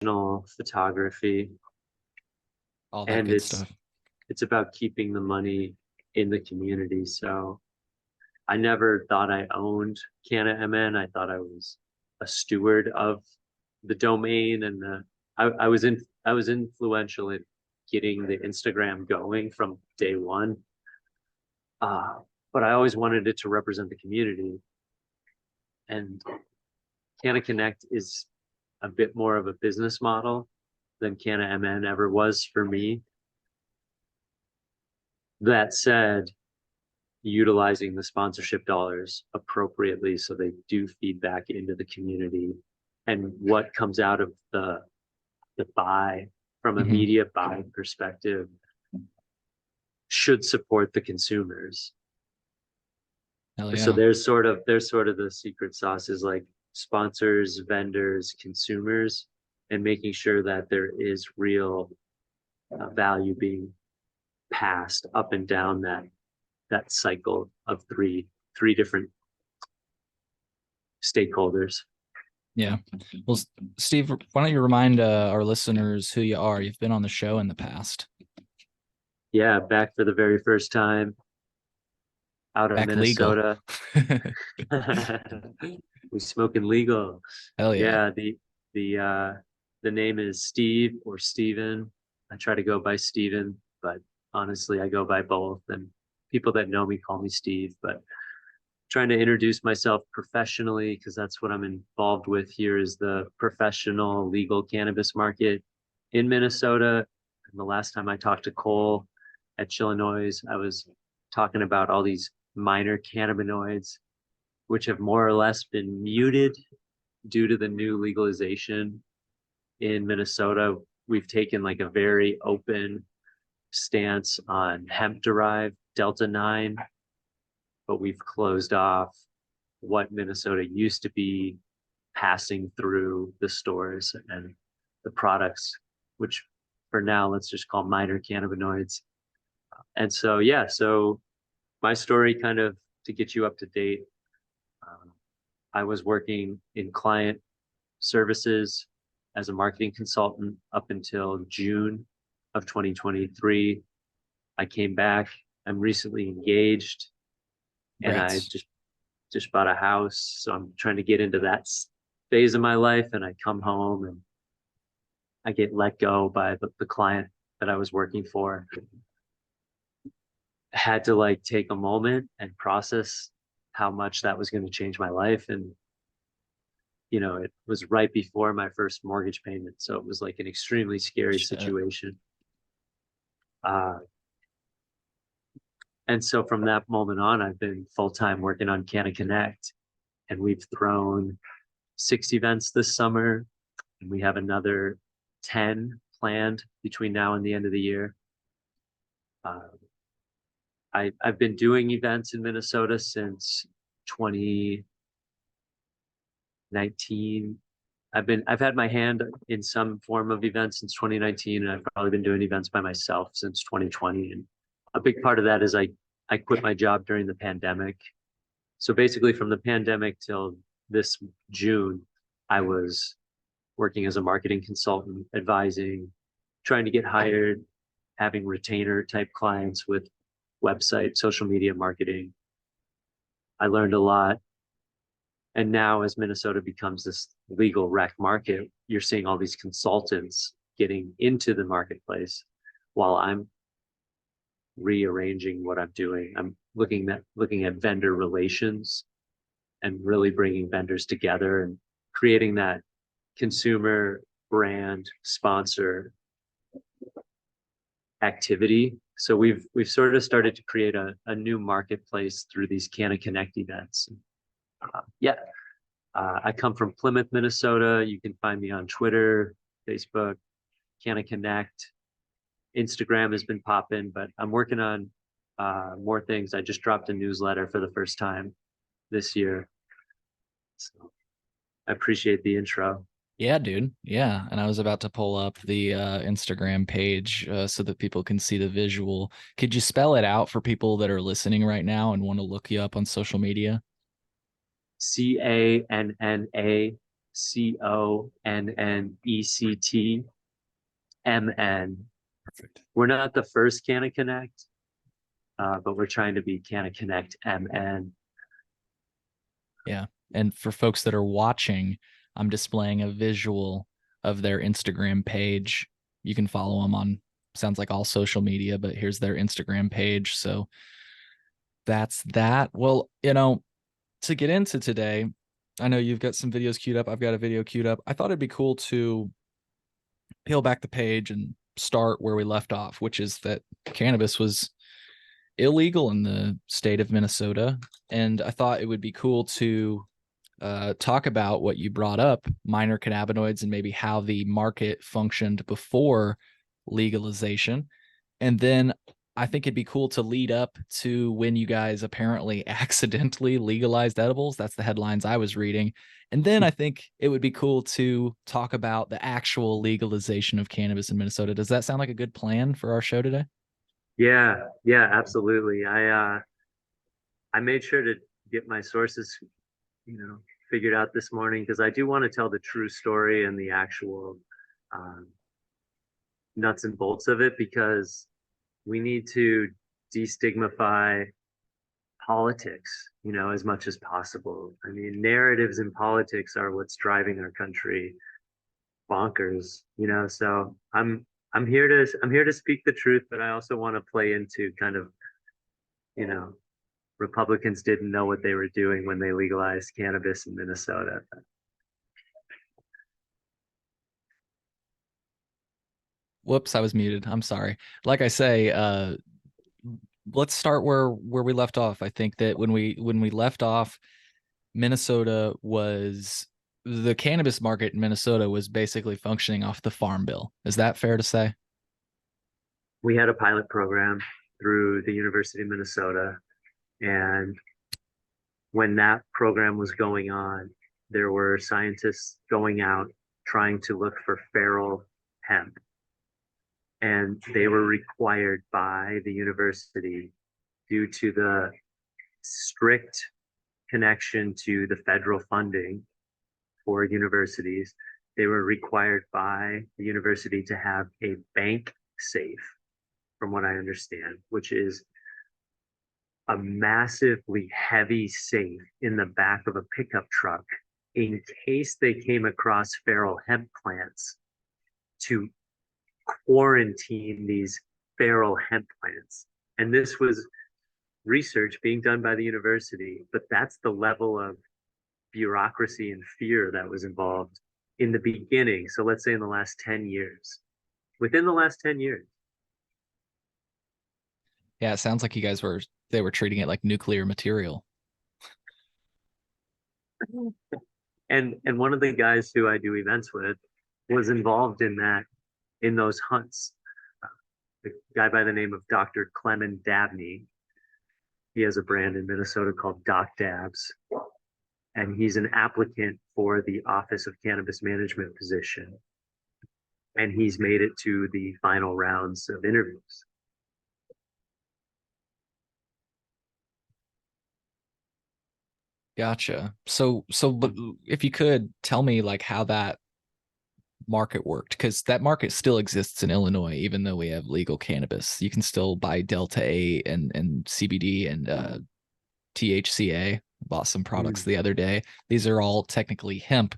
photography, All that and good stuff. it's about keeping the money in the community. So I never thought I owned CannaMN. I thought I was a steward of the domain, and I was influential in getting the Instagram going from day one. Uh, but I always wanted it to represent the community, and CannaConnect is a bit more of a business model than CannaMN ever was for me. That said, utilizing the sponsorship dollars appropriately so they do feed back into the community, and what comes out of the buy from a Hmm. media buying perspective should support the consumers. Hell So yeah. there's sort of the secret sauce is like sponsors, vendors, consumers, and making sure that there is real value being passed up and down that cycle of three different stakeholders. Yeah. Well, Steve, why don't you remind our listeners who you are? You've been on the show in the past. Yeah, back for the very first time out of Back legal. Minnesota. We smoking legal. Hell yeah. Yeah, the uh the name is Steve or Steven. I try to go by Steven, but honestly I go by both, and people that know me call me Steve, but trying to introduce myself professionally because that's what I'm involved with here is the professional legal cannabis market in Minnesota. And the last time I talked to Cole at Chillinois, I was talking about all these minor cannabinoids, which have more or less been muted due to the new legalization in Minnesota. We've taken like a very open stance on hemp derived Delta 9, but we've closed off what Minnesota used to be passing through the stores and the products, which for now, let's just call minor cannabinoids. And so, yeah, so my story kind of to get you up to date. Um, I was working in client services as a marketing consultant up until June of 2023. I came back. I'm recently engaged, and I Congrats. just bought a house. So I'm trying to get into that phase of my life, and I come home and I get let go by the client that I was working for. I had to like take a moment and process how much that was going to change my life. And it was right before my first mortgage payment. So it was like an extremely scary Shit. situation. Uh, and so from that moment on, I've been full time working on CannaConnect, and we've thrown 6 events this summer, and we have another 10 planned between now and the end of the year. Uh, I've been doing events in Minnesota since 2019. I've had my hand in some form of events since 2019, and I've probably been doing events by myself since 2020. And a big part of that is I quit my job during the pandemic. So basically from the pandemic till this June, I was working as a marketing consultant, advising, trying to get hired, having retainer type clients with website, social media marketing. I learned a lot. And now, as Minnesota becomes this legal rec market, you're seeing all these consultants getting into the marketplace while I'm rearranging what I'm doing. I'm looking at vendor relations and really bringing vendors together and creating that consumer brand sponsor activity. So we've sort of started to create a new marketplace through these CannaConnect events. Yeah, I come from Plymouth, Minnesota. You can find me on Twitter, Facebook, CannaConnect. Instagram has been popping, but I'm working on more things. I just dropped a newsletter for the first time this year. So I appreciate the intro. Yeah, dude. Yeah. And I was about to pull up the Instagram page so that people can see the visual. Could you spell it out for people that are listening right now and want to look you up on social media? CANNA ConNECTMN. Perfect. We're not the first CannaConnect, but we're trying to be CannaConnectMN. Yeah. And for folks that are watching, I'm displaying a visual of their Instagram page. You can follow them on, sounds like all social media, but here's their Instagram page. So that's that. Well, to get into today, I know you've got some videos queued up. I've got a video queued up. I thought it'd be cool to peel back the page and start where we left off, which is that cannabis was illegal in the state of Minnesota. And I thought it would be cool to talk about what you brought up, minor cannabinoids, and maybe how the market functioned before legalization. And then I think it'd be cool to lead up to when you guys apparently accidentally legalized edibles. That's the headlines I was reading. And then I think it would be cool to talk about the actual legalization of cannabis in Minnesota. Does that sound like a good plan for our show today? Yeah, yeah, absolutely. I made sure to get my sources, figured out this morning because I do want to tell the true story and the actual um, nuts and bolts of it because we need to destigmify politics, as much as possible. I mean, narratives in politics are what's driving our country bonkers, so I'm here to speak the truth, but I also want to play into kind of, you know, Republicans didn't know what they were doing when they legalized cannabis in Minnesota. Whoops, I was muted. I'm sorry. Like I say, let's start where we left off. I think that when we left off, Minnesota was the cannabis market in Minnesota was basically functioning off the farm bill. Is that fair to say? We had a pilot program through the University of Minnesota, and when that program was going on, there were scientists going out trying to look for feral hemp, and they were required by the university due to the strict connection to the federal funding for universities. They were required by the university to have a bank safe, from what I understand, which is a massively heavy safe in the back of a pickup truck in case they came across feral hemp plants to quarantine these feral hemp plants. And this was research being done by the university, but that's the level of bureaucracy and fear that was involved in the beginning. So let's say in the last 10 years, within the last 10 years. Yeah, it sounds like they were treating it like nuclear material. And one of the guys who I do events with was involved in those hunts. A guy by the name of Dr. Clement Dabney. He has a brand in Minnesota called Doc Dabs, and he's an applicant for the Office of Cannabis Management position. And he's made it to the final rounds of interviews. Gotcha. But if you could tell me like how that market worked, because that market still exists in Illinois, even though we have legal cannabis. You can still buy Delta 8 and CBD and THCA. Bought some products Mm. the other day. These are all technically hemp.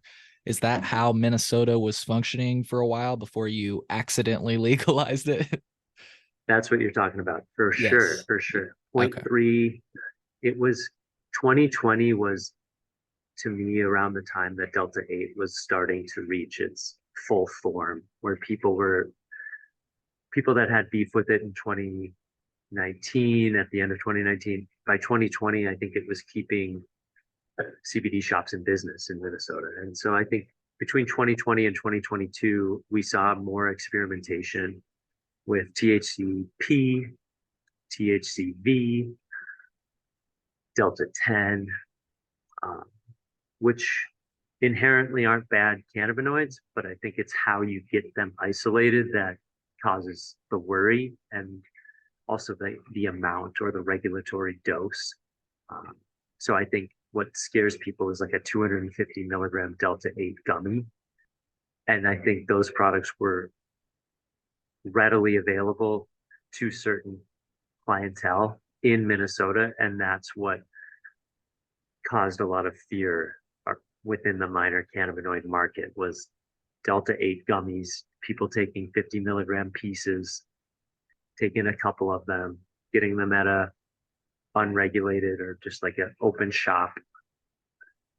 Is that how Minnesota was functioning for a while before you accidentally legalized it? That's what you're talking about, for sure, Yes. for sure. Point Okay. three, it was 2020 was to me around the time that Delta 8 was starting to reach its full form, where people that had beef with it in 2019, at the end of 2019, by 2020, I think it was keeping CBD shops in business in Minnesota. And so I think between 2020 and 2022, we saw more experimentation with THCP, THCV, Delta 10, um, which inherently aren't bad cannabinoids, but I think it's how you get them isolated that causes the worry, and also the amount or the regulatory dose. Um, so I think what scares people is like a 250 milligram Delta 8 gummy. And I think those products were readily available to certain clientele in Minnesota. And that's what caused a lot of fear within the minor cannabinoid market was Delta 8 gummies, people taking 50 milligram pieces, taking a couple of them, getting them at a unregulated or just like an open shop,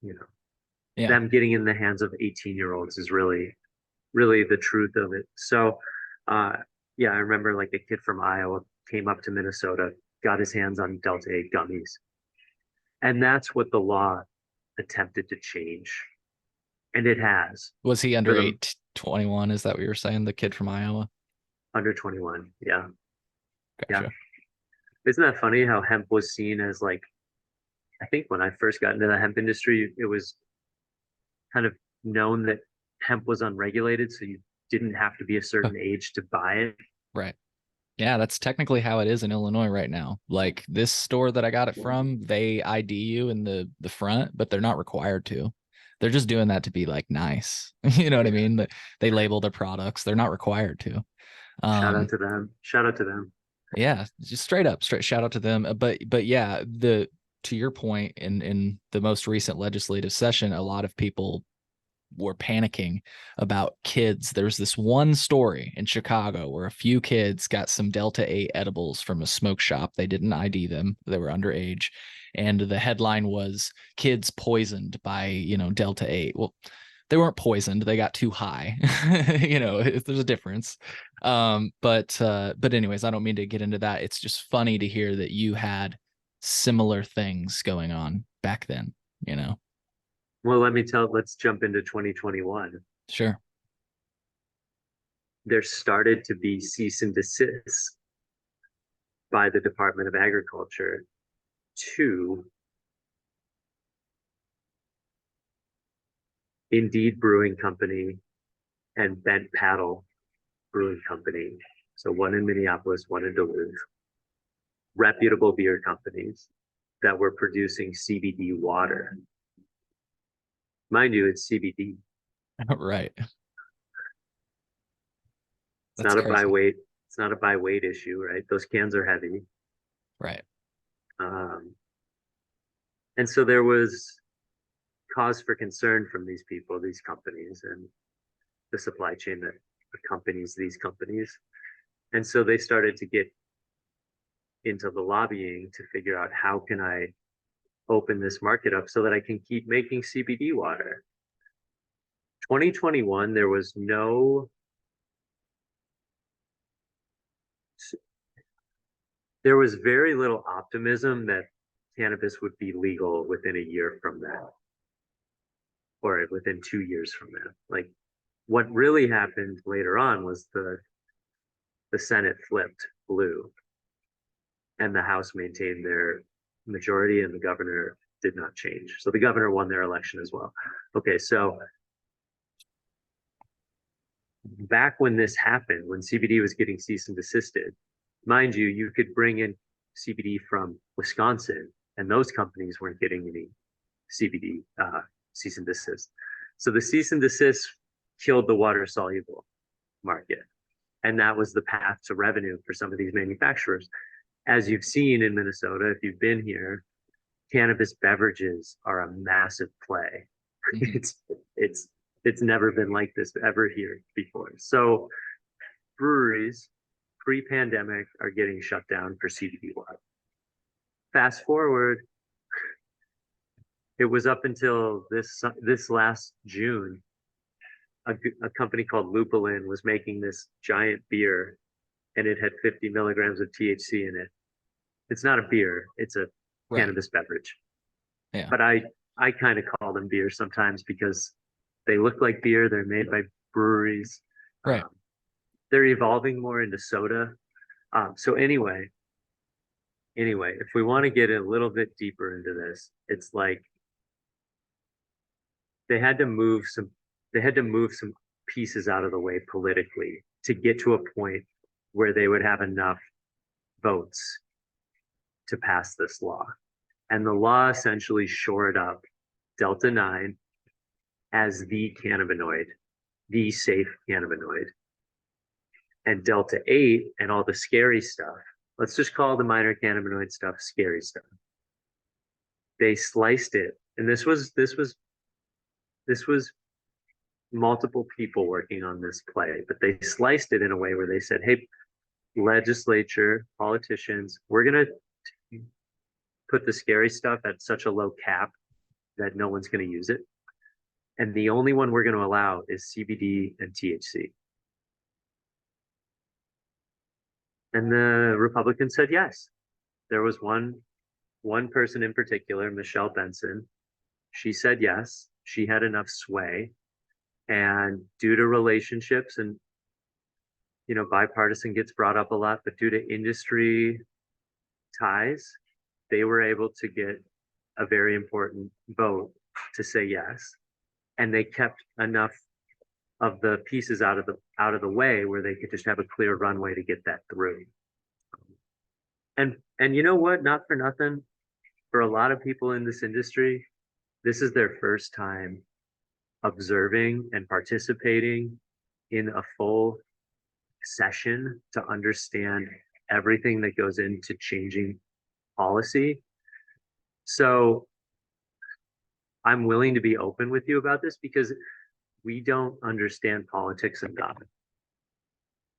you know, Yeah. them getting in the hands of 18-year-olds is really the truth of it. So, uh, yeah, I remember like a kid from Iowa came up to Minnesota, got his hands on Delta 8 gummies. And that's what the law attempted to change. And it has Was he for under the 21? Is that what you were saying? The kid from Iowa? under 21. Yeah. Yeah. Gotcha. Isn't that funny how hemp was seen as like, I think when I first got into the hemp industry, it was kind of known that hemp was unregulated. So you didn't have to be a certain age to buy it. Right. Yeah, that's technically how it is in Illinois right now. Like this store that I got it from, they ID you in the front, but they're not required to. They're just doing that to be like nice. You know what I mean? They label their products. They're not required to. Shout out Um, to them. Shout out to them. yeah, just straight shout out to them. But yeah, the to your point, in the most recent legislative session, a lot of people were panicking about kids. There's this one story in Chicago where a few kids got some Delta 8 edibles from a smoke shop. They didn't ID them. They were underage. And the headline was kids poisoned by, Delta 8. Well, they weren't poisoned. They got too high. There's a difference. But anyways, I don't mean to get into that. It's just funny to hear that you had similar things going on back then, Well, let's jump into 2021. Sure. There started to be cease and desist by the Department of Agriculture to Indeed Brewing Company and Bent Paddle Brewing Company. So one in Minneapolis, one in Duluth. Reputable beer companies that were producing CBD water. Mind you, it's CBD. Right. It's That's not a by crazy. weight. It's not a by weight issue, right? Those cans are heavy. Right. Um, and so there was cause for concern from these people, these companies, and the supply chain that accompanies these companies. And so they started to get into the lobbying to figure out how can I open this market up so that I can keep making CBD water. 2021, there was very little optimism that cannabis would be legal within a year from now or within 2 years from now. Like what really happened later on was the Senate flipped blue and the House maintained their majority and the governor did not change. So the governor won their election as well. Okay, so back when this happened, when CBD was getting cease and desisted, mind you, you could bring in CBD from Wisconsin, and those companies weren't getting any CBD cease and desist. So the cease and desist killed the water soluble market. And that was the path to revenue for some of these manufacturers. As you've seen in Minnesota, if you've been here, cannabis beverages are a massive play. Mhm. It's never been like this ever here before. So breweries pre-pandemic are getting shut down for CBD water. Fast forward, it was up until this last June, a company called Lupulin was making this giant beer, and it had 50 milligrams of THC in it. It's not a beer; it's a Right. cannabis beverage. Yeah. But I kind of call them beer sometimes because they look like beer. They're made by breweries. Right. Um, they're evolving more into soda. So anyway, if we want to get a little bit deeper into this, it's like they had to move some they had to move some pieces out of the way politically to get to a point where they would have enough votes to pass this law. And the law essentially shored up Delta 9 as the cannabinoid, the safe cannabinoid. And Delta 8 and all the scary stuff, let's just call the minor cannabinoid stuff scary stuff. They sliced it, and this was multiple people working on this play, but they sliced it in a way where they said, hey, legislature, politicians, we're going to put the scary stuff at such a low cap that no one's going to use it. And the only one we're going to allow is CBD and THC. And the Republicans said yes. There was one person in particular, Michelle Benson. She said yes. She had enough sway. And due to relationships and, bipartisan gets brought up a lot, but due to industry ties, they were able to get a very important vote to say yes. And they kept enough of the pieces out of the way where they could just have a clear runway to get that through. And you know what? Not for nothing, for a lot of people in this industry, this is their first time observing and participating in a full session to understand everything that goes into changing policy. So I'm willing to be open with you about this because we don't understand politics enough.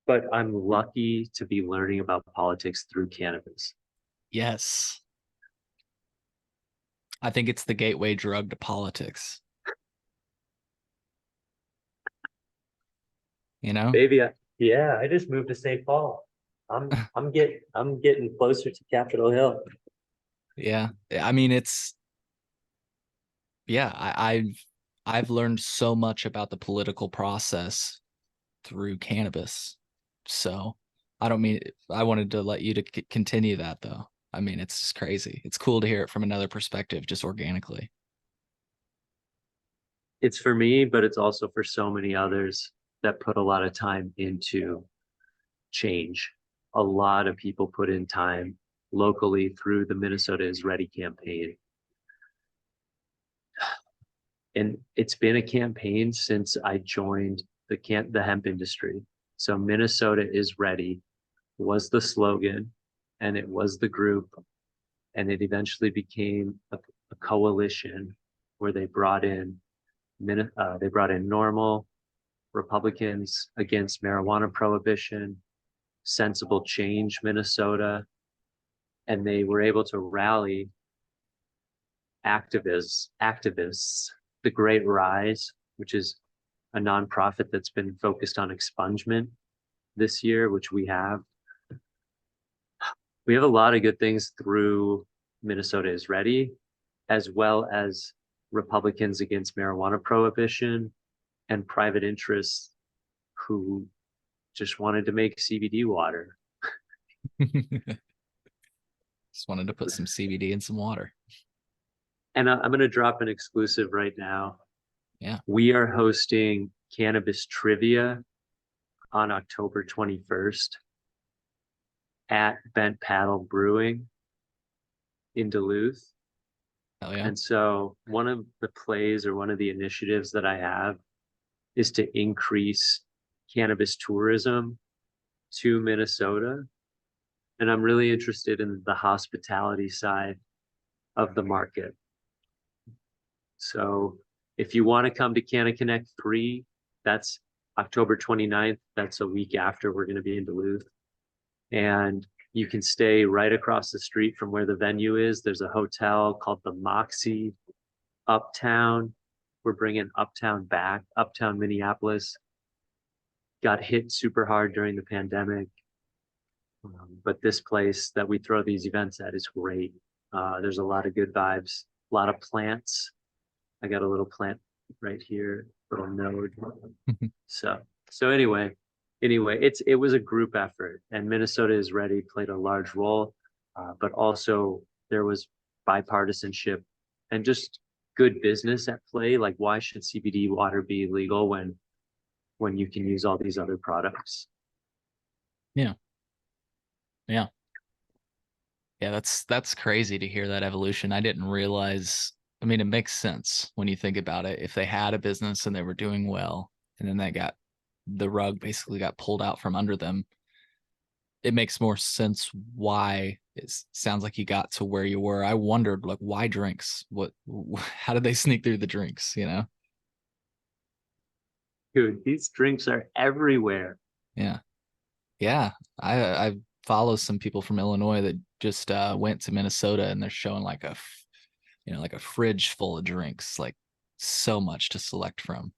But I'm lucky to be learning about politics through cannabis. Yes. I think it's the gateway drug to politics. Baby, yeah, I just moved to St. Paul. I'm getting closer to Capitol Hill. Yeah. I mean, I've learned so much about the political process through cannabis. So I wanted to let you to continue that though. I mean, it's just crazy. It's cool to hear it from another perspective, just organically. It's for me, but it's also for so many others that put a lot of time into change. A lot of people put in time locally through the Minnesota is Ready campaign. And it's been a campaign since I joined the hemp industry. So Minnesota is Ready was the slogan, and it was the group, and it eventually became a coalition where they brought in NORML, Republicans against marijuana prohibition, Sensible Change Minnesota, and they were able to rally activists, the Great Rise, which is a nonprofit that's been focused on expungement this year, which we have. We have a lot of good things through Minnesota is Ready, as well as Republicans against marijuana prohibition and private interests who just wanted to make CBD water. Just wanted to put some CBD in some water. And I'm going to drop an exclusive right now. Yeah. We are hosting cannabis trivia on October 21st at Bent Paddle Brewing in Duluth. Hell yeah. And so one of the plays or one of the initiatives that I have is to increase cannabis tourism to Minnesota. And I'm really interested in the hospitality side of the market. So if you want to come to CannaConnect 3, that's October 29th. That's a week after we're going to be in Duluth. And you can stay right across the street from where the venue is. There's a hotel called the Moxie Uptown. We're bringing Uptown back. Uptown Minneapolis got hit super hard during the pandemic. But this place that we throw these events at is great. There's a lot of good vibes, a lot of plants. I got a little plant right here, little node. So anyway, it was a group effort, and Minnesota is Ready played a large role, but also there was bipartisanship and just good business at play. Like, why should CBD water be illegal when you can use all these other products? Yeah. Yeah, that's crazy to hear that evolution. I didn't realize. I mean, it makes sense when you think about it. If they had a business and they were doing well, and then the rug basically got pulled out from under them, it makes more sense why it sounds like you got to where you were. I wondered, like, why drinks? How did they sneak through the drinks, you know? Dude, these drinks are everywhere. Yeah. Yeah. I follow some people from Illinois that just went to Minnesota, and they're showing like like a fridge full of drinks, like so much to select from.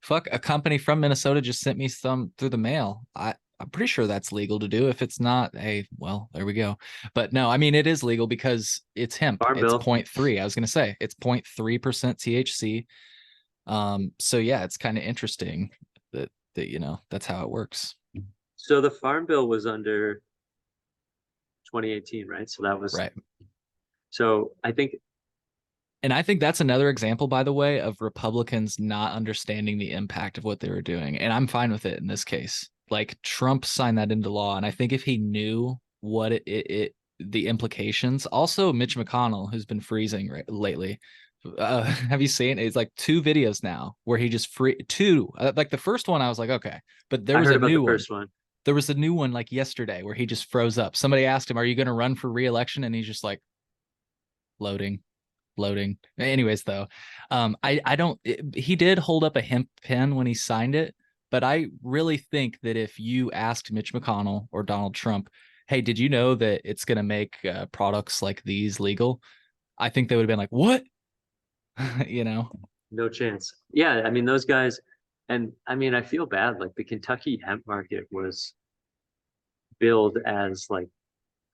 Fuck, a company from Minnesota just sent me some through the mail. I'm pretty sure that's legal to do. If it's not, hey, well, there we go. But no, I mean it is legal because it's hemp. Farm It's zero Bill. point 0.3. I was gonna say it's 0.3% THC. So yeah, it's kind of interesting that that's how it works. So the Farm Bill was under 2018, right? So that was Right. so I think And I think that's another example, by the way, of Republicans not understanding the impact of what they were doing. And I'm fine with it in this case. Like Trump signed that into law. And I think if he knew what the implications, also Mitch McConnell, who's been freezing lately. Have you seen it's like two videos now where he just like the first one I was like, okay, but there I was heard a about the new one. first one. There was a new one like yesterday where he just froze up. Somebody asked him, are you going to run for re-election? And he's just like loading. Anyways, though, I don't. He did hold up a hemp pen when he signed it, but I really think that if you asked Mitch McConnell or Donald Trump, "Hey, did you know that it's going to make products like these legal?" I think they would have been like, "What?" you know? No chance. Yeah, I mean those guys, and I mean I feel bad. Like the Kentucky hemp market was billed as like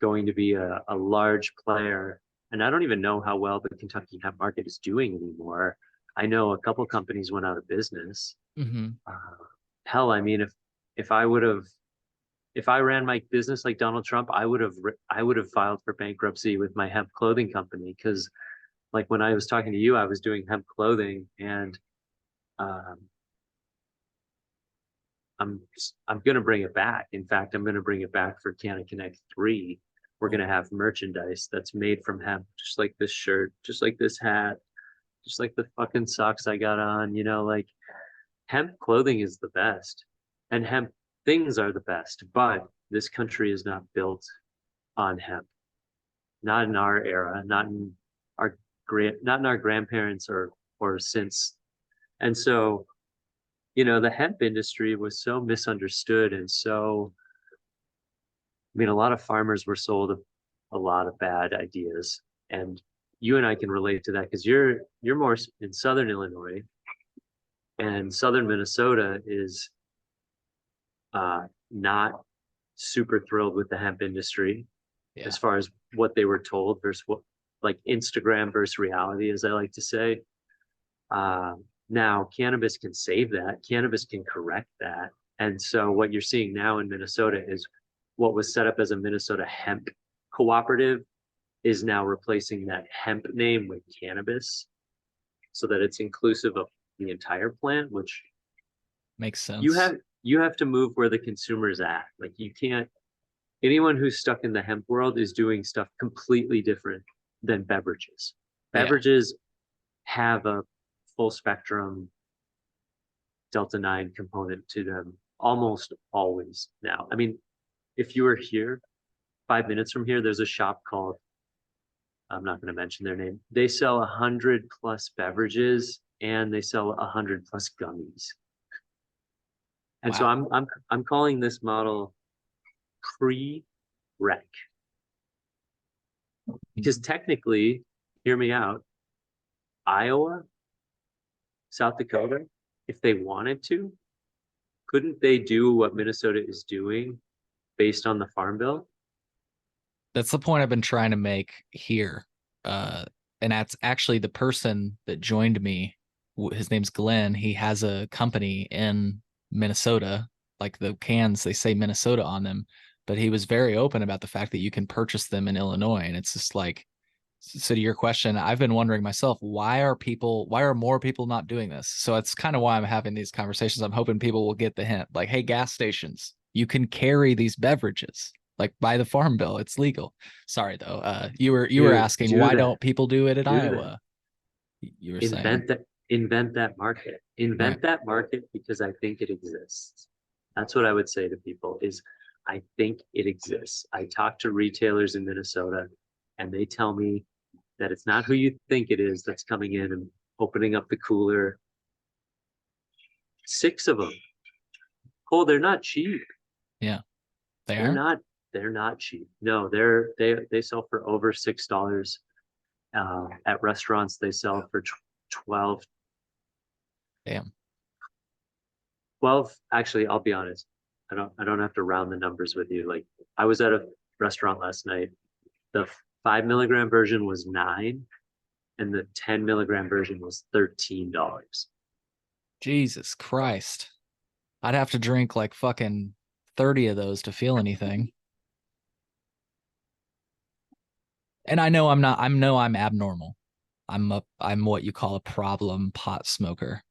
going to be a large player, and I don't even know how well the Kentucky hemp market is doing anymore. I know a couple companies went out of business. Mm-hmm. Uh, Hell, I mean, if I would have if I ran my business like Donald Trump, I would have filed for bankruptcy with my hemp clothing company because like when I was talking to you, I was doing hemp clothing and um, I'm I'm gonna bring it back. In fact, I'm gonna bring it back for CannaConnect 3. We're Cool. gonna have merchandise that's made from hemp, just like this shirt, just like this hat, just like the fucking socks I got on, like hemp clothing is the best. And hemp things are the best, but this country is not built on hemp. Not in our era, our not in our grandparents or since. And so the hemp industry was so misunderstood and so, I mean, a lot of farmers were sold a lot of bad ideas. And you and I can relate to that because you're more in Southern Illinois and Southern Minnesota is not super thrilled with the hemp industry Yeah. as far as what they were told versus what like Instagram versus reality, as I like to say. Now, cannabis can save that. Cannabis can correct that. And so, what you're seeing now in Minnesota is what was set up as a Minnesota hemp cooperative is now replacing that hemp name with cannabis so that it's inclusive of the entire plant, which Makes you sense. have you have to move where the consumer's at. Like you can't anyone who's stuck in the hemp world is doing stuff completely different than beverages. Yeah. Beverages have a full spectrum Delta 9 component to them almost always now. I mean, if you were here 5 minutes from here, there's a shop called, I'm not going to mention their name. They sell 100+ beverages and they sell 100+ gummies. And so Wow. I'm calling this model pre-rec because technically, hear me out, Iowa, South Dakota, if they wanted to, couldn't they do what Minnesota is doing based on the Farm Bill? That's the point I've been trying to make here. Uh, and that's actually the person that joined me. His name's Glenn. He has a company in Minnesota. Like the cans, they say Minnesota on them, but he was very open about the fact that you can purchase them in Illinois. And it's just like, so to your question, I've been wondering myself, why are more people not doing this? So it's kind of why I'm having these conversations. I'm hoping people will get the hint. Like, hey, gas stations, you can carry these beverages. Like by the farm bill, it's legal. Sorry though. You were Dude, asking do why that. don't people do it in Do that. Iowa? You were saying, Invent that market. right. Invent that market because I think it exists. That's what I would say to people is I think it exists. I talk to retailers in Minnesota and they tell me that it's not who you think it is that's coming in and opening up the cooler. 6 of them. Oh, they're not cheap. Yeah, they They're aren't. not they're not cheap. No, they sell for over $6. At restaurants, they sell for 12. Damn. 12, actually, I'll be honest. I don't have to round the numbers with you. Like I was at a restaurant last night. The 5 milligram version was 9 and the 10 milligram version was $13. Jesus Christ. I'd have to drink like fucking 30 of those to feel anything. And I know I'm not, I know I'm abnormal. I'm what you call a problem pot smoker.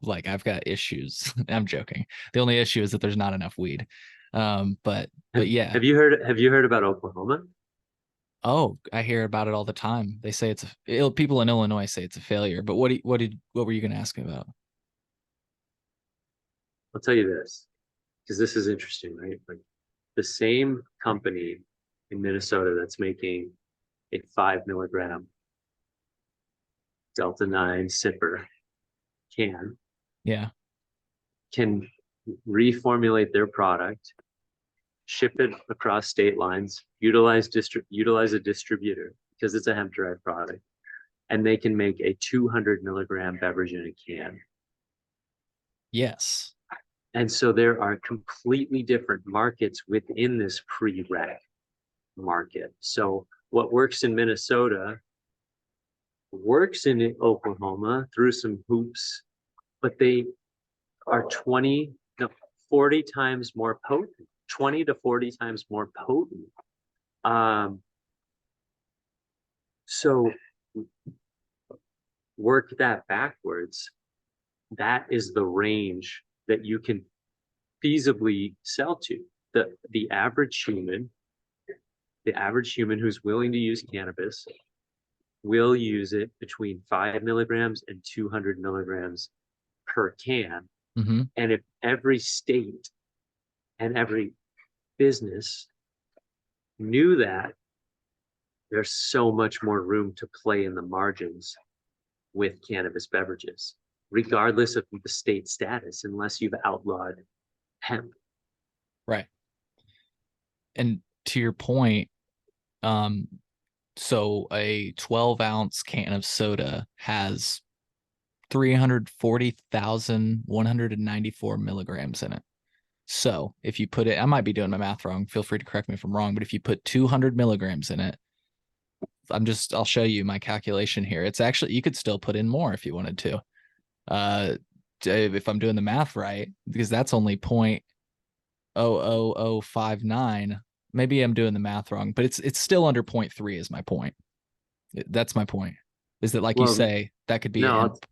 Like I've got issues. I'm joking. The only issue is that there's not enough weed. But Have, yeah. have you heard about Oklahoma? Oh, I hear about it all the time. They say people in Illinois say it's a failure. But what were you going to ask me about? I'll tell you this, because this is interesting, right? Like the same company in Minnesota that's making a 5 milligram Delta 9 sipper can Yeah. can reformulate their product, ship it across state lines, utilize a distributor because it's a hemp derived product, and they can make a 200 milligram beverage in a can. Yes. And so there are completely different markets within this pre-rec market. So what works in Minnesota works in Oklahoma through some hoops, but they are 20 no, 40 times more potent, 20 to 40 times more potent. Um, so work that backwards. That is the range that you can feasibly sell to. The average human, the average human who's willing to use cannabis will use it between 5 milligrams and 200 milligrams per can. Mm-hmm. And if every state and every business knew that, there's so much more room to play in the margins with cannabis beverages, regardless of the state status, unless you've outlawed hemp. Right. And to your point, um, so a 12-ounce can of soda has 340,194 milligrams in it. So if you put it, I might be doing my math wrong. Feel free to correct me if I'm wrong, but if you put 200 milligrams in it, I'll show you my calculation here. It's actually, you could still put in more if you wanted to. If I'm doing the math right, because that's only 0.00059. Maybe I'm doing the math wrong, but it's still under 0.3 is my point. That's my point. Is that like you Well, say, that could be a no, hemp.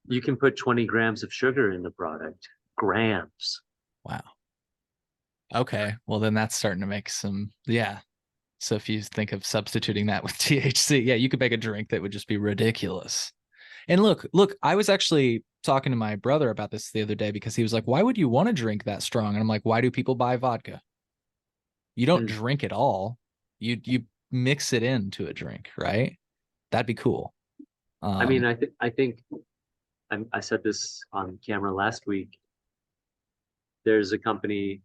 you can put 20 grams of sugar in the product. Grams. Wow. Okay. Well, then that's starting to make some, yeah. So if you think of substituting that with THC, yeah, you could make a drink that would just be ridiculous. And look, I was actually talking to my brother about this the other day because he was like, why would you want to drink that strong? And I'm like, why do people buy vodka? You don't Hmm. drink it all. You mix it into a drink, right? That'd be cool. I mean, Um, I said this on camera last week. There's a company,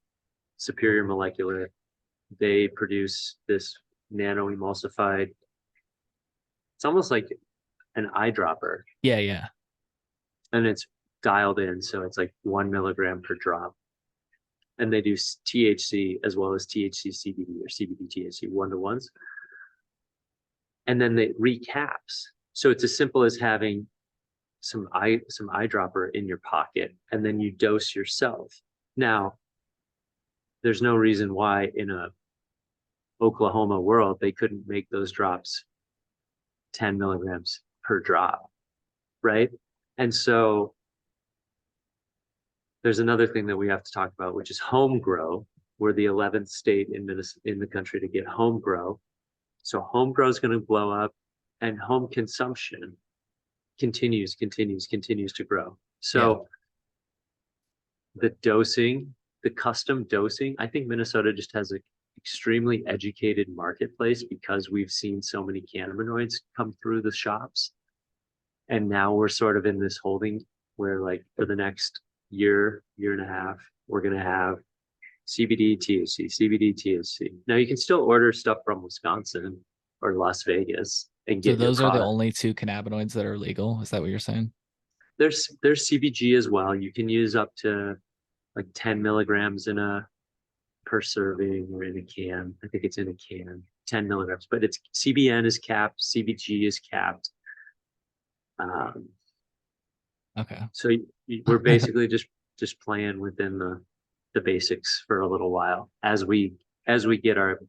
Superior Molecular. They produce this nano emulsified. It's almost like an eyedropper, yeah. and it's dialed in, so it's like 1 milligram per drop. And they do THC as well as THC CBD or CBD THC 1-to-1s, and then they recaps. So it's as simple as having some eyedropper in your pocket, and then you dose yourself. Now, there's no reason why in a Oklahoma world they couldn't make those drops 10 milligrams per drop, right? And so there's another thing that we have to talk about, which is home grow. we're the 11th state in the country to get home grow. So home grow is going to blow up, and home consumption continues to grow. Yeah. So the dosing, the custom dosing, I think Minnesota just has an extremely educated marketplace because we've seen so many cannabinoids come through the shops. And now we're sort of in this holding where, like, for the next year, year and a half, we're going to have CBD, THC, CBD, THC. Now you can still order stuff from Wisconsin or Las Vegas and So get your those are the product. only two cannabinoids that are legal. Is that what you're saying? There's CBG as well. You can use up to like 10 milligrams in a per serving or in a can. I think it's in a can, 10 milligrams, but it's CBN is capped, CBG is capped. Um, Okay. so we're basically just playing within the basics for a little while as we get our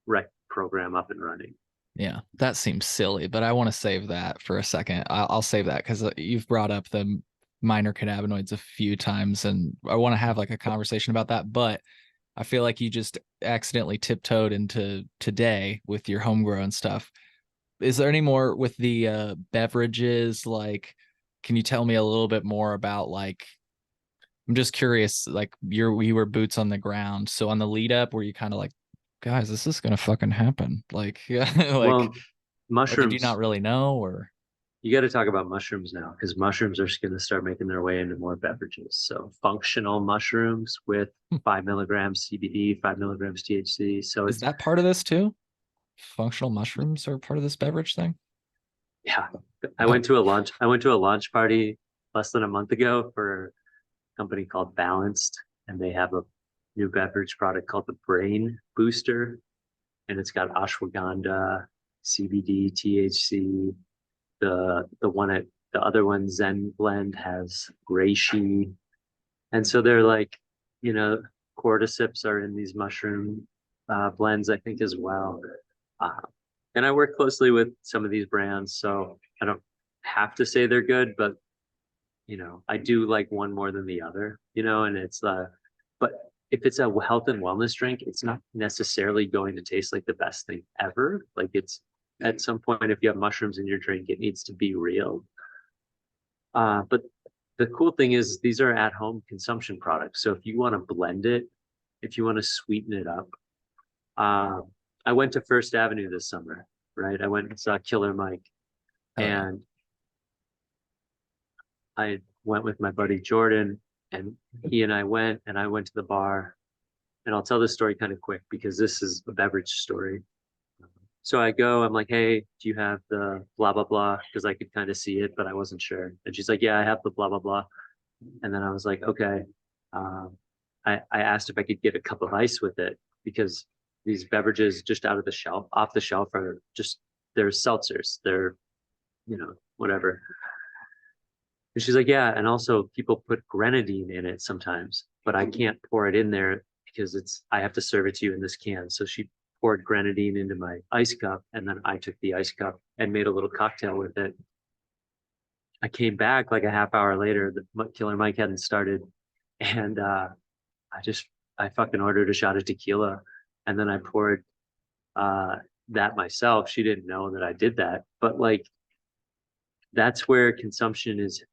rec program up and running. Yeah, that seems silly, but I want to save that for a second. I'll save that because you've brought up the minor cannabinoids a few times, and I want to have like a conversation about that. But I feel like you just accidentally tiptoed into today with your homegrown stuff. Is there any more with the beverages? Like, can you tell me a little bit more about like? I'm just curious. Like, we were boots on the ground, so on the lead up, were you kind of like, guys, this is gonna fucking happen? Like, yeah, like, Well, or did you not mushrooms, really know? Or you got to talk about mushrooms now because mushrooms are going to start making their way into more beverages. So functional mushrooms with 5 milligrams CBD, 5 milligrams THC. So is it's, that part of this too? Functional mushrooms are part of this beverage thing? yeah. Oh, I went to a launch party less than a month ago for a company called Balanced, and they have a new beverage product called the Brain Booster, and it's got ashwagandha, CBD, THC. The other one, Zen Blend, has reishi. And so they're like, you know, cordyceps are in these mushroom blends, I think, as well. Uh, and I work closely with some of these brands, so I don't have to say they're good, but I do like one more than the other, and but if it's a health and wellness drink, it's not necessarily going to taste like the best thing ever. Like, it's at some point, if you have mushrooms in your drink, it needs to be real. But the cool thing is these are at home consumption products. So if you want to blend it, if you want to sweeten it up, uh, I went to First Avenue this summer, right? I went and saw Killer Mike, hell yeah. and I went with my buddy Jordan, and he and I went to the bar. And I'll tell this story kind of quick because this is a beverage story. So I go, I'm like, hey, do you have the blah, blah, blah? Because I could kind of see it, but I wasn't sure. And she's like, yeah, I have the blah, blah, blah. And then I was like, okay. I asked if I could get a cup of ice with it because these beverages just off the shelf are just, they're seltzers. They're, whatever. And she's like, yeah. And also people put grenadine in it sometimes, but I can't pour it in there because I have to serve it to you in this can. So she poured grenadine into my ice cup, and then I took the ice cup and made a little cocktail with it. I came back like a half hour later. The Killer Mike hadn't started, and I just I fucking ordered a shot of tequila, and then I poured uh, that myself. She didn't know that I did that, but like that's where consumption is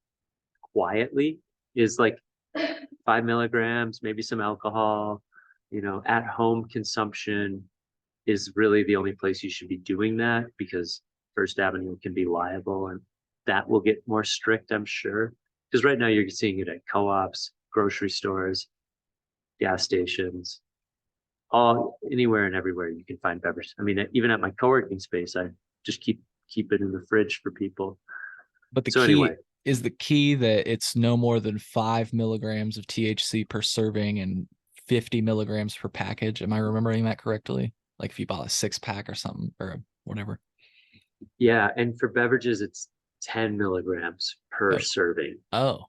quietly is like 5 milligrams, maybe some alcohol. At home consumption is really the only place you should be doing that because First Avenue can be liable, and that will get more strict, I'm sure. Because right now you're seeing it at co-ops, grocery stores, gas stations, all anywhere and everywhere you can find beverage. I mean, even at my co-working space, I just keep it in the fridge for people. But So anyway, the key that it's no more than 5 milligrams of THC per serving and 50 milligrams per package. Am I remembering that correctly? Like if you bought a 6 pack or something or whatever. yeah, and for beverages, it's 10 milligrams per Oh, serving. oh,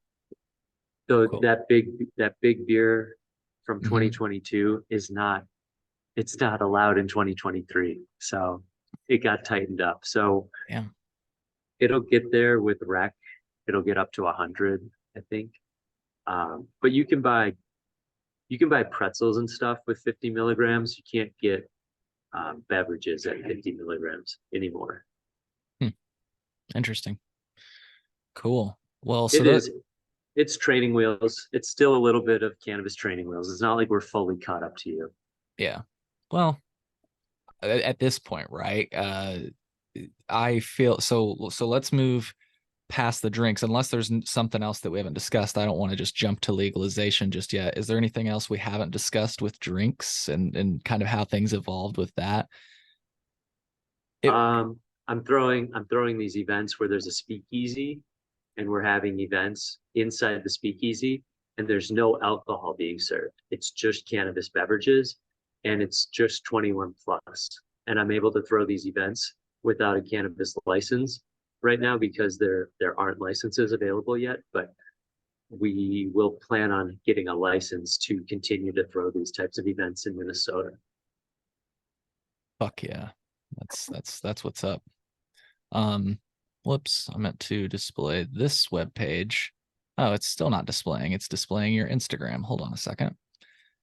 So cool. that big beer from Hmm. 2022 it's not allowed in 2023. So it got tightened up. So Yeah. it'll get there with rec. It'll get up to 100, I think. But you can buy You can buy pretzels and stuff with 50 milligrams. You can't get beverages at 50 milligrams anymore. Interesting. Cool. Well, so It is. It's training wheels. It's still a little bit of cannabis training wheels. It's not like we're fully caught up to you. yeah. Well, at this point, right? I feel so. So let's move past the drinks. Unless there's something else that we haven't discussed, I don't want to just jump to legalization just yet. Is there anything else we haven't discussed with drinks and kind of how things evolved with that? It, I'm throwing these events where there's a speakeasy and we're having events inside the speakeasy and there's no alcohol being served. It's just cannabis beverages and it's just 21 plus. And I'm able to throw these events without a cannabis license right now because there aren't licenses available yet, but we will plan on getting a license to continue to throw these types of events in Minnesota. fuck yeah. That's what's up. Whoops, I meant to display this web page. Oh, it's still not displaying. It's displaying your Instagram. Hold on a second.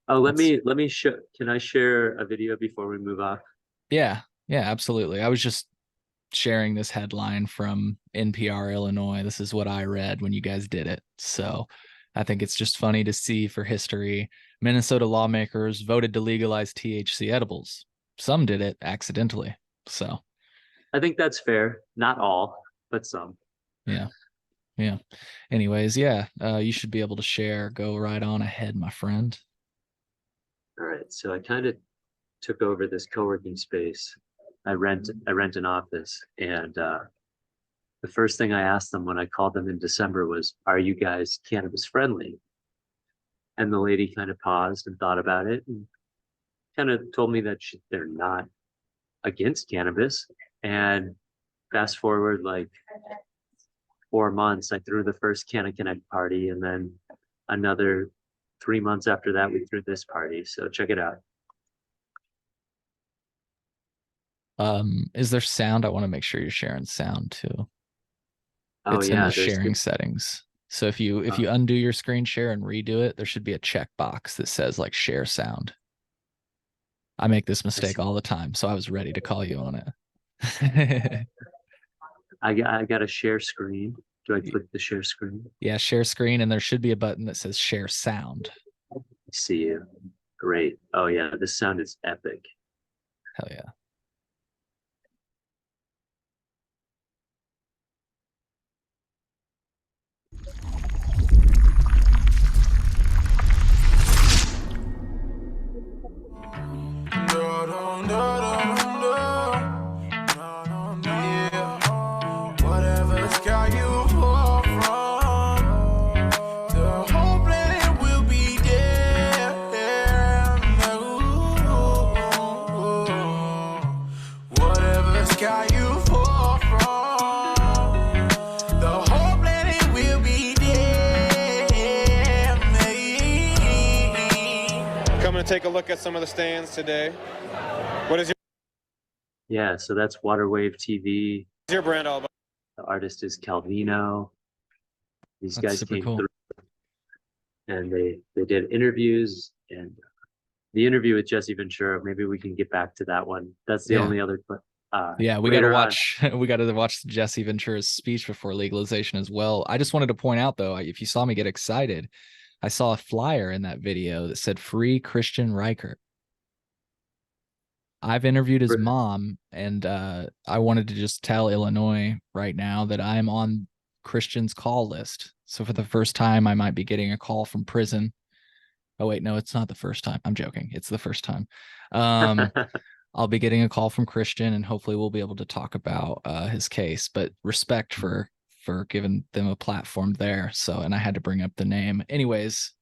Oh, let me show. Can I share a video before we move off? Yeah, absolutely. I was just sharing this headline from NPR Illinois. This is what I read when you guys did it. So I think it's just funny to see for history. Minnesota lawmakers voted to legalize THC edibles. Some did it accidentally. So I think that's fair. Not all, but some. yeah. Anyways, you should be able to share. Go right on ahead, my friend. All right. So I kind of took over this co-working space. I rent an office, and the first thing I asked them when I called them in December was, "Are you guys cannabis friendly?" And the lady kind of paused and thought about it and kind of told me that they're not against cannabis. And fast forward like 4 months, I threw the first CannaConnect party, and then another 3 months after that, we threw this party. So check it out. Is there sound? I want to make sure you're sharing sound too. Oh It's in yeah, the sharing settings. So if you undo your screen share and redo it, there should be a checkbox that says like share sound. I make this mistake all the time, so I was ready to call you on it. I got a share screen. Do I click the share screen? Yeah, share screen, and there should be a button that says share sound. I see you. Great. Oh yeah, this sound is epic. Hell yeah. Take a look at some of the stands today. What is Yeah, so that's Waterwave TV. your brand all about? The artist is Calvino. These guys came through and they did interviews, and the interview with Jesse Ventura, maybe we can get back to that one. That's the only other clip. We got to watch we got to watch Jesse Ventura's speech before legalization as well. I just wanted to point out though, if you saw me get excited, I saw a flyer in that video that said "Free Christian Reichert." I've interviewed his mom, and I wanted to just tell Illinois right now that I'm on Christian's call list. So for the first time, I might be getting a call from prison. Oh wait, no, it's not the first time. I'm joking. It's the first time. I'll be getting a call from Christian, and hopefully we'll be able to talk about his case. But respect for giving them a platform there. So, and I had to bring up the name. Anyways,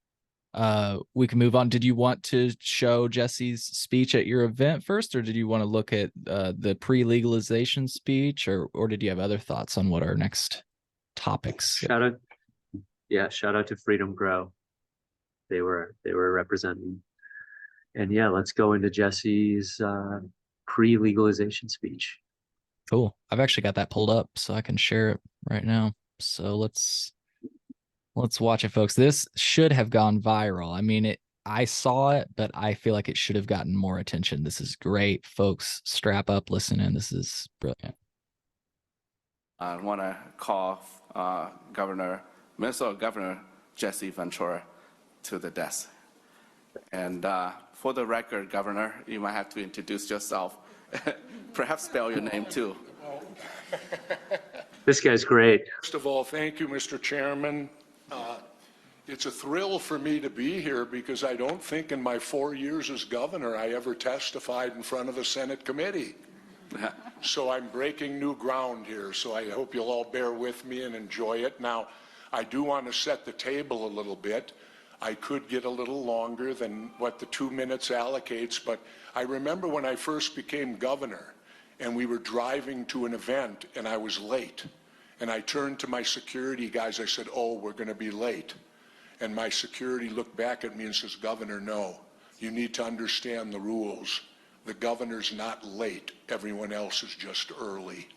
we can move on. Did you want to show Jesse's speech at your event first, or did you want to look at the pre-legalization speech, or did you have other thoughts on what our next topics? Shout out to Freedom Grow. They were representing. And yeah, let's go into Jesse's pre-legalization speech. Cool. I've actually got that pulled up so I can share it right now. So let's watch it, folks. This should have gone viral. I mean, I saw it, but I feel like it should have gotten more attention. This is great, folks. Strap up, listen in. This is brilliant. I want to call Minnesota Governor Jesse Ventura to the desk. And for the record, Governor, you might have to introduce yourself. Perhaps spell your name too. This guy's great. First of all, thank you, Mr. Chairman. It's a thrill for me to be here because I don't think in my 4 years as governor I ever testified in front of a Senate committee. So I'm breaking new ground here, so I hope you'll all bear with me and enjoy it. Now, I do want to set the table a little bit. I could get a little longer than what the 2 minutes allocates, but I remember when I first became governor and we were driving to an event and I was late. And I turned to my security guys, I said, oh, we're going to be late. And my security looked back at me and says, Governor, no, you need to understand the rules. The governor's not late. Everyone else is just early.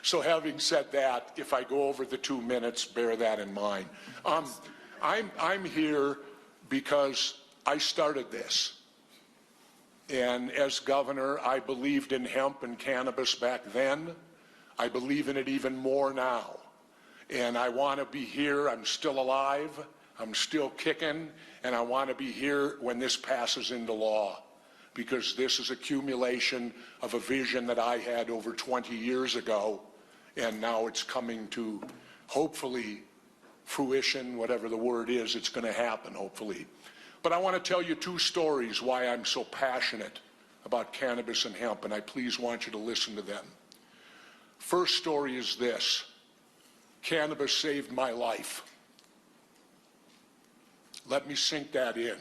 So having said that, if I go over the 2 minutes, bear that in mind. I'm here because I started this. And as governor, I believed in hemp and cannabis back then. I believe in it even more now. And I want to be here. I'm still alive. I'm still kicking. And I want to be here when this passes into law, because this is accumulation of a vision that I had over 20 years ago. And now it's coming to, hopefully, fruition, whatever the word is, it's going to happen, hopefully. But I want to tell you 2 stories why I'm so passionate about cannabis and hemp, and I please want you to listen to them. First story is this. Cannabis saved my life. Let me sink that in.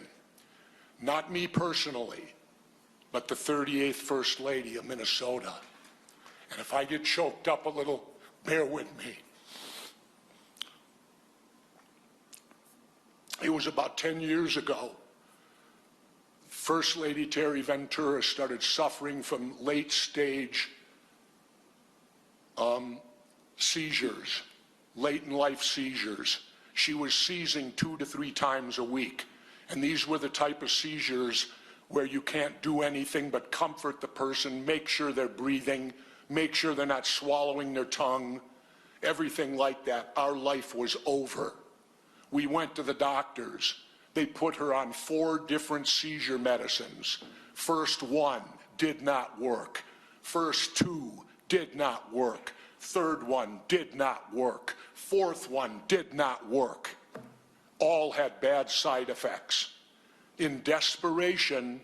Not me personally, but the 38th First Lady of Minnesota. And if I get choked up a little, bear with me. It was about 10 years ago. First Lady Terry Ventura started suffering from late-stage seizures, late-in-life seizures. She was seizing 2 to 3 times a week. And these were the type of seizures where you can't do anything but comfort the person, make sure they're breathing, make sure they're not swallowing their tongue, everything like that. Our life was over. We went to the doctors. They put her on 4 different seizure medicines. First 1 did not work. First 2 did not work. Third one did not work. Fourth one did not work. All had bad side effects. In desperation,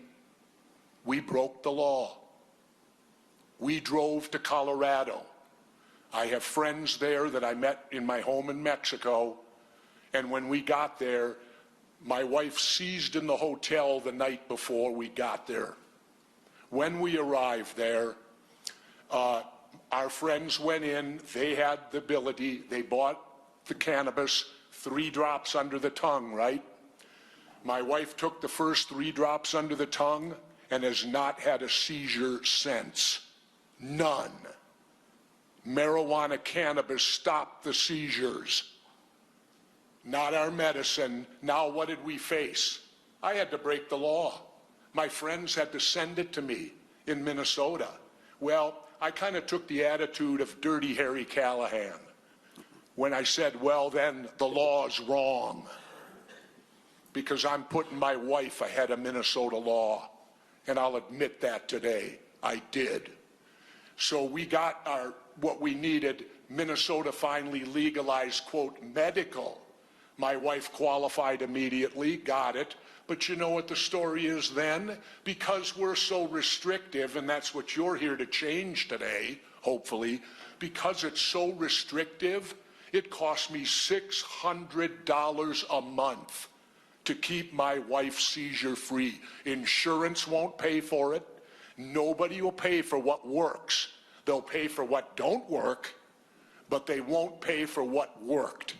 we broke the law. We drove to Colorado. I have friends there that I met in my home in Mexico. And when we got there, my wife seized in the hotel the night before we got there. When we arrived there, our friends went in, they had the ability, they bought the cannabis, 3 drops under the tongue, right? My wife took the first 3 drops under the tongue and has not had a seizure since. None. Marijuana cannabis stopped the seizures. Not our medicine. Now what did we face? I had to break the law. My friends had to send it to me in Minnesota. Well, I kind of took the attitude of Dirty Harry Callahan when I said, well, then the law's wrong because I'm putting my wife ahead of Minnesota law. And I'll admit that today. I did. So we got what we needed. Minnesota finally legalized, quote, medical. My wife qualified immediately, got it. But you know what the story is then? Because we're so restrictive, and that's what you're here to change today, hopefully, because it's so restrictive, it costs me $600 a month to keep my wife seizure-free. Insurance won't pay for it. Nobody will pay for what works. They'll pay for what don't work, but they won't pay for what worked.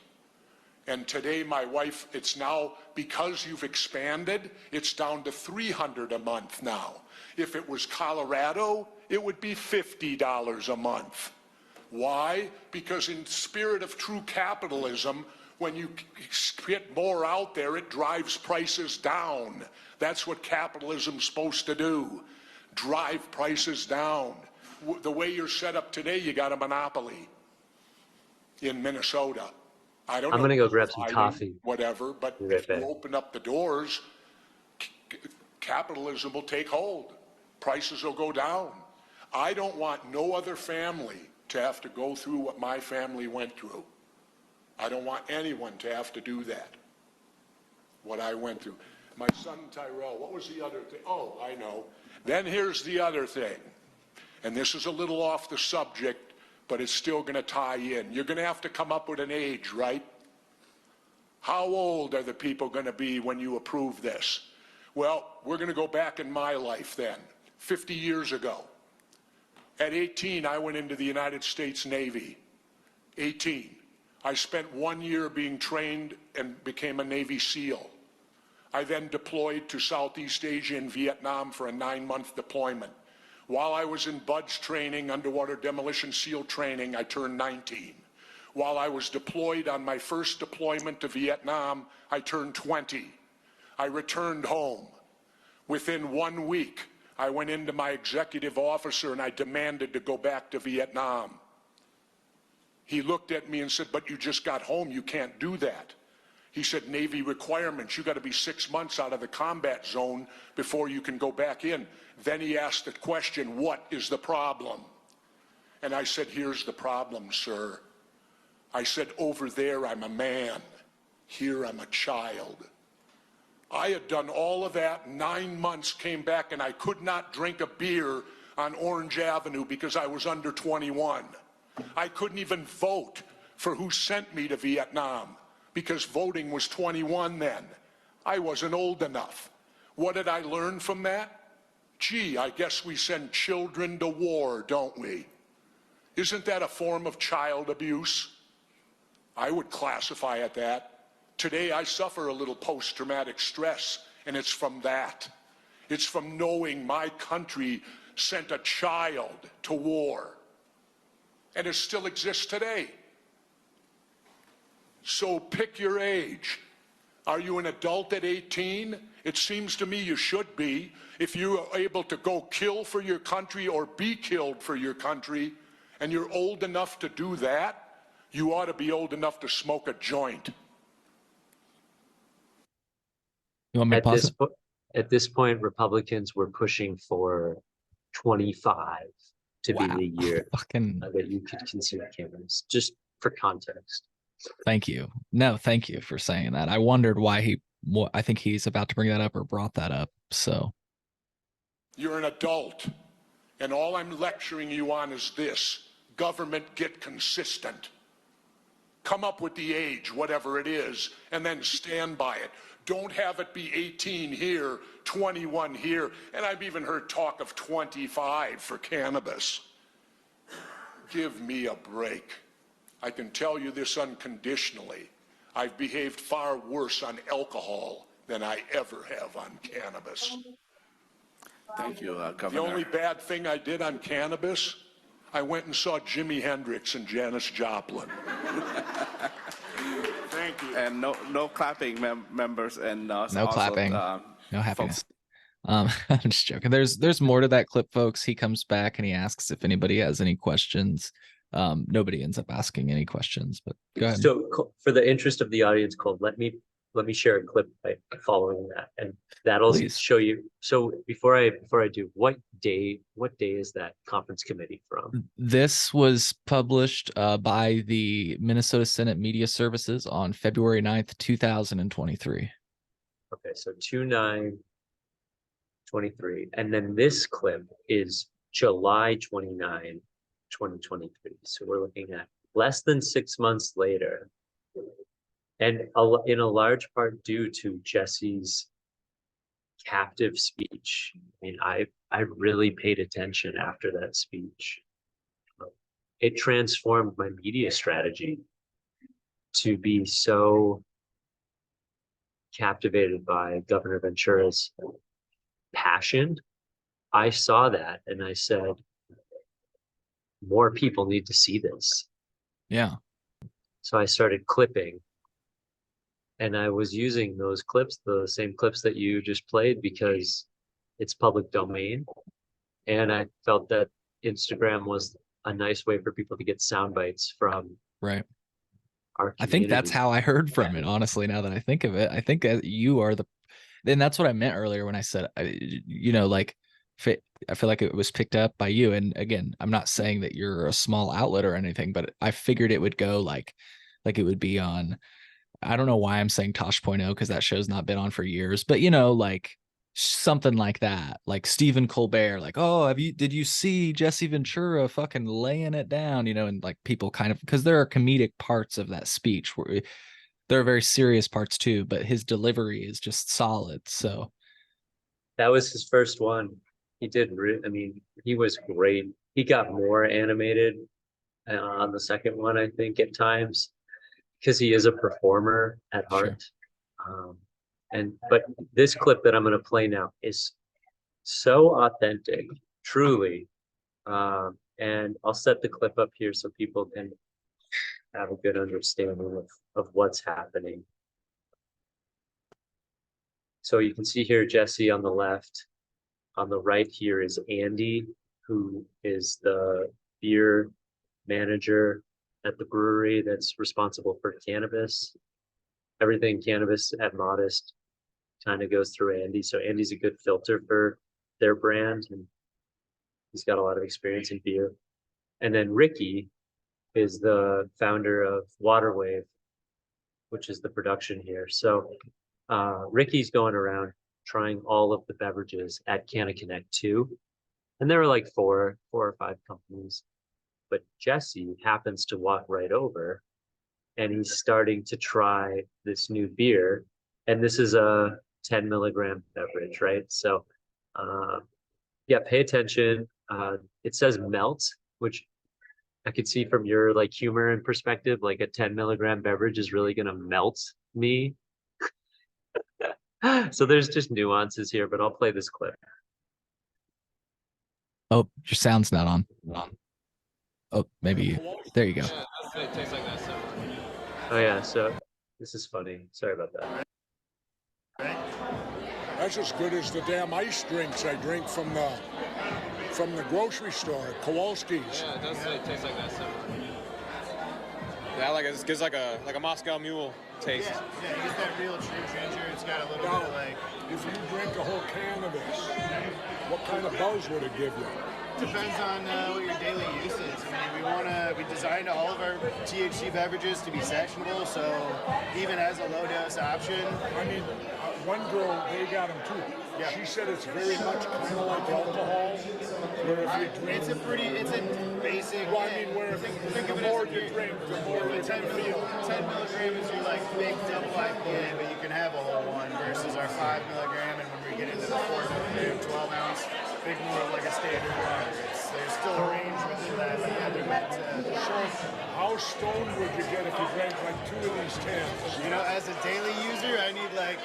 And today, my wife, it's now, because you've expanded, it's down to $300 a month now. If it was Colorado, it would be $50 a month. Why? Because in spirit of true capitalism, When you get more out there, it drives prices down. That's what capitalism's supposed to do, drive prices down. The way you're set up today, you got a monopoly in Minnesota. I don't know. I'm gonna go grab some fighting, coffee. whatever, but Be right if you back. open up the doors, capitalism will take hold. Prices will go down. I don't want no other family to have to go through what my family went through. I don't want anyone to have to do that, what I went through. My son Tyrell, what was the other thing? Oh, I know. Then here's the other thing, and this is a little off the subject, but it's still going to tie in. You're going to have to come up with an age, right? How old are the people going to be when you approve this? Well, we're going to go back in my life then, 50 years ago. At 18, I went into the United States Navy. 18. I spent 1 year being trained and became a Navy SEAL. I then deployed to Southeast Asia and Vietnam for a 9-month deployment. While I was in BUDS training, underwater demolition SEAL training, I turned 19. While I was deployed on my first deployment to Vietnam, I turned 20. I returned home. Within 1 week, I went into my executive officer and I demanded to go back to Vietnam. He looked at me and said, "But you just got home, you can't do that." He said, "Navy requirements, you got to be 6 months out of the combat zone before you can go back in." Then he asked the question, "What is the problem?" And I said, "Here's the problem, sir." I said, "Over there, I'm a man. Here, I'm a child." I had done all of that, 9 months, came back, and I could not drink a beer on Orange Avenue because I was under 21. I couldn't even vote for who sent me to Vietnam because voting was 21 then. I wasn't old enough. What did I learn from that? Gee, I guess we send children to war, don't we? Isn't that a form of child abuse? I would classify it that. Today I suffer a little post-traumatic stress, and it's from that. It's from knowing my country sent a child to war. And it still exists today. So pick your age. Are you an adult at 18? It seems to me you should be. If you are able to go kill for your country or be killed for your country, and you're old enough to do that, you ought to be old enough to smoke a joint. You want me to At pause this it? at this point, Republicans were pushing for 25 to be Wow. the year Fucking that you could consume cannabis, just for context. thank you. No, thank you for saying that. I wondered why I think he's about to bring that up or brought that up. So You're an adult, and all I'm lecturing you on is this: government, get consistent. Come up with the age, whatever it is, and then stand by it. Don't have it be 18 here, 21 here, and I've even heard talk of 25 for cannabis. Give me a break. I can tell you this unconditionally. I've behaved far worse on alcohol than I ever have on cannabis. Thank you, The Governor. only bad thing I did on cannabis, I went and saw Jimi Hendrix and Janis Joplin. Thank you. And no clapping, members, and no also, clapping, no happiness. folks. I'm just joking. There's more to that clip, folks. He comes back and he asks if anybody has any questions. Nobody ends up asking any questions, but go ahead. So for the interest of the audience, Cole, let me share a clip by following that, and that'll Please. show you. So before I do, what day is that conference committee from? This was published by the Minnesota Senate Media Services on February 9th, 2023. Okay, so 2/9/23, and then this clip is July 29, 2023. So we're looking at less than 6 months later, and in a large part due to Jesse's captive speech. I mean, I really paid attention after that speech. It transformed my media strategy to be so captivated by Governor Ventura's passion. I saw that and I said, more people need to see this. Yeah. So I started clipping And I was using those clips, the same clips that you just played, because it's public domain. And I felt that Instagram was a nice way for people to get sound bites from Right. our I think that's community. how I heard from it, honestly, now that I think of it. I think you are the, and that's what I meant earlier when I said, like, I feel like it was picked up by you. And again, I'm not saying that you're a small outlet or anything, but I figured it would go like it would be on, I don't know why I'm saying Tosh.0 because that show's not been on for years, but like something like that, like Stephen Colbert, like, oh, did you see Jesse Ventura fucking laying it down, and like people kind of, because there are comedic parts of that speech where there are very serious parts too, but his delivery is just solid. So That was his first one. He did, I mean, he was great. He got more animated on the second one, I think, at times, because he is a performer at heart. Sure. But this clip that I'm going to play now is so authentic, truly. And I'll set the clip up here so people can have a good understanding of what's happening. So you can see here Jesse on the left. On the right here is Andy, who is the beer manager at the brewery that's responsible for cannabis. Everything cannabis at Modest kind of goes through Andy. So Andy's a good filter for their brand, and he's got a lot of experience in beer. And then Ricky is the founder of Waterwave, which is the production here. So Ricky's going around trying all of the beverages at CannaConnect too. And there were like four or five companies. But Jesse happens to walk right over, and he's starting to try this new beer. And this is a 10 milligram beverage, right? So yeah, pay attention. It says melt, which I could see from your like humor and perspective, like a 10 milligram beverage is really gonna melt me. So there's just nuances here, but I'll play this clip. oh, your sound's not on. Oh, maybe there you go. Oh yeah, so this is funny. Sorry about that. That's as good as the damn ice drinks I drink from the grocery store at Kowalski's. Yeah, it does taste like that stuff. Yeah, like it gives like a Moscow Mule taste. Yeah, you get that real true ginger. It's got a little Now, bit of like. if you drink a whole can of this, what kind of buzz would it give you? Depends on what your daily use is. I mean, we designed all of our THC beverages to be sectionable, so even as a low dose option. I mean, one girl, they got them too. Yeah. She said it's very much kind of like alcohol, where if you drink... It's a basic. Well, I mean, where think the of it more as you drink, the more you're 10 going to feel. 10 milligram is your like big double IPA, but you can have a whole one versus our 5 milligram, and when we get into the 4 milligram, 12 ounce, big more of like a standard water. There's still a range within that, but yeah, they're meant to. So, how stoned would you get if you drank like 2 of these cans? You know, as a daily user, I need like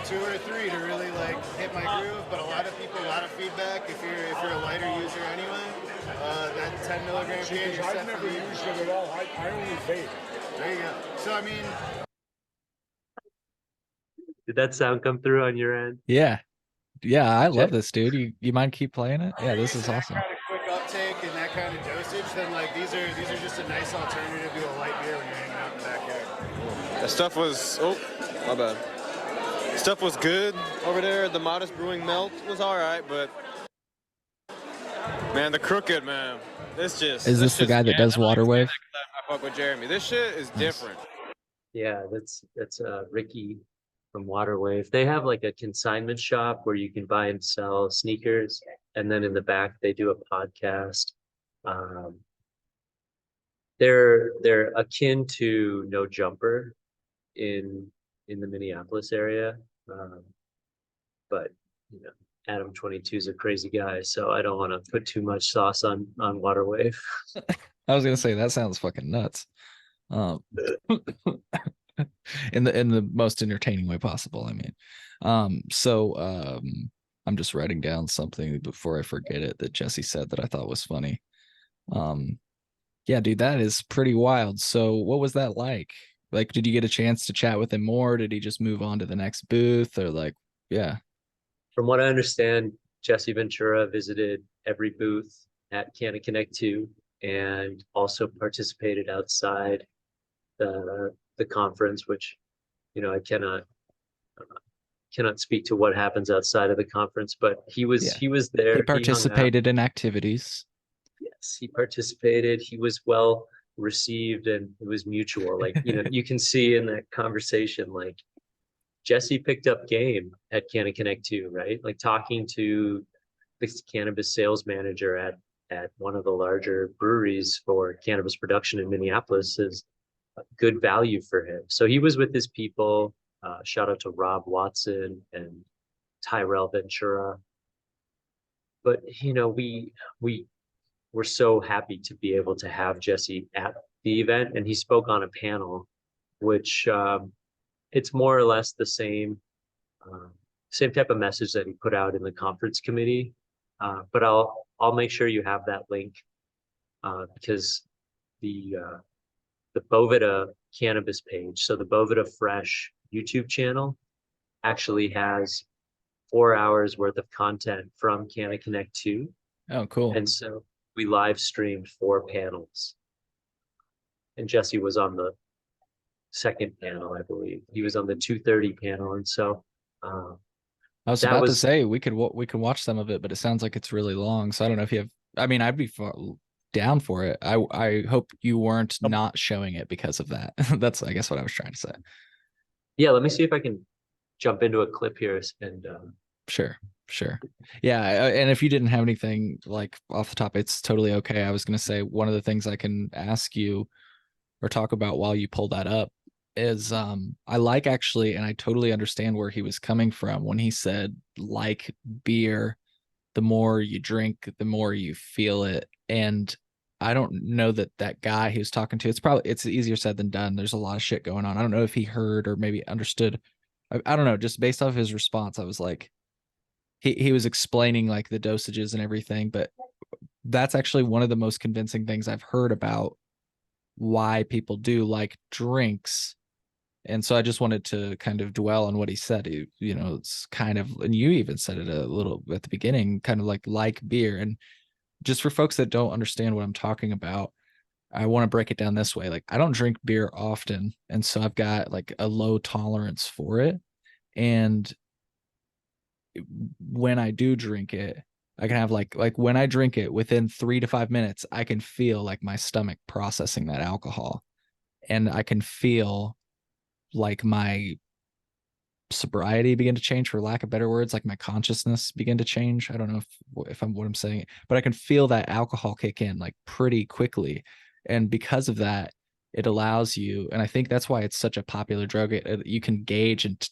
2 or 3 to really like hit my groove. But a lot of people, a lot of feedback. If you're a lighter user anyway, that 10 milligram can. I've never used it at all. I only vape. There you go. So I mean, Did that sound come through on your end? Yeah, I love this, dude. You mind keep playing it? Yeah, this is awesome. kind of quick uptake and that kind of dosage, then like these are just a nice alternative to a light beer when you're hanging out in the backyard. The stuff was my bad. Stuff was good over there. The Modest Brewing Melt was all right, but man, the Crooked, man, Is this the guy that does Waterwave? I fuck with Jeremy. This shit is different. Yeah, that's Ricky from Waterwave. They have like a consignment shop where you can buy and sell sneakers, and then in the back they do a podcast. They're akin to No Jumper in the Minneapolis area, but you know, Adam 22 is a crazy guy, so I don't want to put too much sauce on Waterwave. I was gonna say that sounds fucking nuts. In the most entertaining way possible. I mean, I'm just writing down something before I forget it that Jesse said that I thought was funny. Yeah, dude, that is pretty wild. So what was that like? Like, did you get a chance to chat with him more? Did he just move on to the next booth, or like, yeah? From what I understand, Jesse Ventura visited every booth at CannaConnect 2 and also participated outside the conference, which, you know, I cannot speak to what happens outside of the conference, but Yeah. he was He there. He hung out. participated in activities. Yes, he participated. He was well received and it was mutual. Like, you know, you can see in that conversation, like Jesse picked up game at CannaConnect 2, right? Like talking to the cannabis sales manager at one of the larger breweries for cannabis production in Minneapolis is good value for him. So he was with his people. Shout out to Rob Watson and Tyrell Ventura. But you know, we were so happy to be able to have Jesse at the event, and he spoke on a panel, which it's more or less the uh, same type of message that he put out in the conference committee. But I'll make sure you have that link because the Bovida cannabis page, so the Bovida Fresh YouTube channel, actually has 4 hours worth of content from CannaConnect 2. Oh, cool. And so we live streamed 4 panels. And Jesse was on the second panel, I believe. He was on the 2:30 panel. And so I was that about to was, say we could watch some of it, but it sounds like it's really long. So I don't know if you have. I mean, I'd be down for it. I hope you weren't not showing it because of that. That's, I guess, what I was trying to say. yeah, let me see if I can jump into a clip here and Sure, sure. Yeah, and if you didn't have anything like off the top, it's totally okay. I was going to say one of the things I can ask you or talk about while you pull that up is I like actually, and I totally understand where he was coming from when he said, like beer, the more you drink, the more you feel it. And I don't know that that guy he was talking to, it's easier said than done. There's a lot of shit going on. I don't know if he heard or maybe understood. I don't know, just based off his response, I was like, he was explaining like the dosages and everything, but that's actually one of the most convincing things I've heard about why people do like drinks. And so I just wanted to kind of dwell on what he said. You know, it's kind of, and you even said it a little at the beginning, kind of like beer. And just for folks that don't understand what I'm talking about, I want to break it down this way. Like, I don't drink beer often, and so I've got like a low tolerance for it. And when I do drink it, I can have like when I drink it, within 3 to 5 minutes, I can feel like my stomach processing that alcohol, and I can feel like my sobriety begin to change, for lack of better words, like my consciousness begin to change. I don't know if I'm what I'm saying, but I can feel that alcohol kick in like pretty quickly. And because of that, it allows you, and I think that's why it's such a popular drug. You can gauge and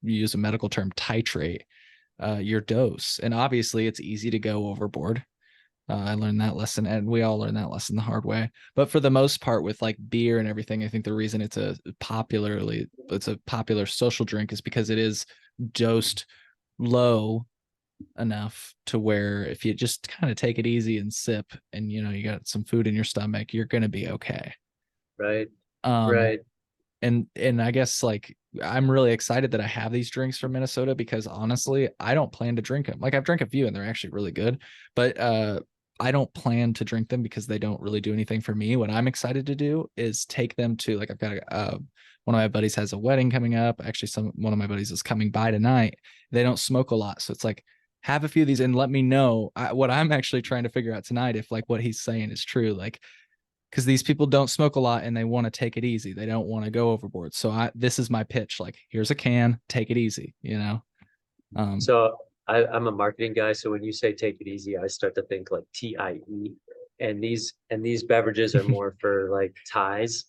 use a medical term, titrate your dose. And obviously it's easy to go overboard. I learned that lesson, and we all learned that lesson the hard way. But for the most part, with like beer and everything, I think the reason it's a popular social drink is because it is dosed low enough to where if you just kind of take it easy and sip, and you know you got some food in your stomach, you're gonna be okay. right, Um, right. and I guess like I'm really excited that I have these drinks from Minnesota, because honestly, I don't plan to drink them. Like, I've drank a few and they're actually really good, but I don't plan to drink them because they don't really do anything for me. What I'm excited to do is take them to, like, I've got one of my buddies has a wedding coming up. Actually, one of my buddies is coming by tonight. They don't smoke a lot, so it's like, have a few of these and let me know what I'm actually trying to figure out tonight, if like what he's saying is true. Like, because these people don't smoke a lot and they want to take it easy. They don't want to go overboard. So this is my pitch. Like, here's a can, take it easy, you know? So I'm a marketing guy. So when you say take it easy, I start to think like TIE. And these beverages are more for like ties.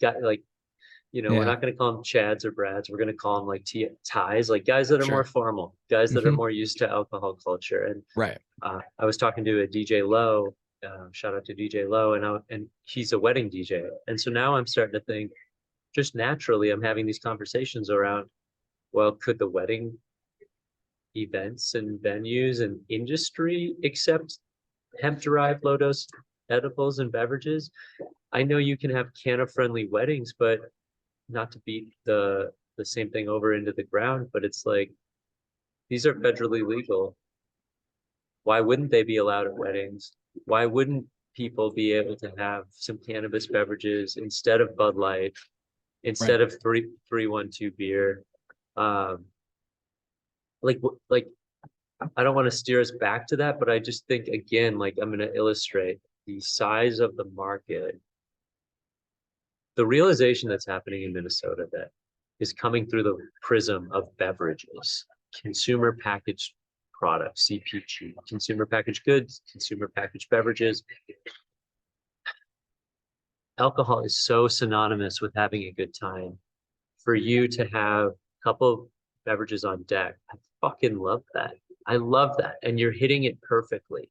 Got like, you know, we're Yeah, not going to call them Chads or Brads. We're going to call them like ties, like guys that are more sure. formal, guys that are Hmm. more used to alcohol culture. And Right. I was talking to a DJ Low, shout out to DJ Low, and he's a wedding DJ. And so now I'm starting to think, just naturally, I'm having these conversations around, well, could the wedding events and venues and industry accept hemp-derived low-dose edibles and beverages? I know you can have canna-friendly weddings, but not to beat the same thing over into the ground, but it's like, these are federally legal. Why wouldn't they be allowed at weddings? Why wouldn't people be able to have some cannabis beverages instead of Bud Light, instead of 312 beer? Like I don't want to steer us back to that, but I just think, again, like, I'm going to illustrate the size of the market, the realization that's happening in Minnesota that is coming through the prism of beverages, consumer packaged products, CPG, consumer packaged goods, consumer packaged beverages. Alcohol is so synonymous with having a good time. For you to have a couple of beverages on deck, I fucking love that. I love that. And you're hitting it perfectly.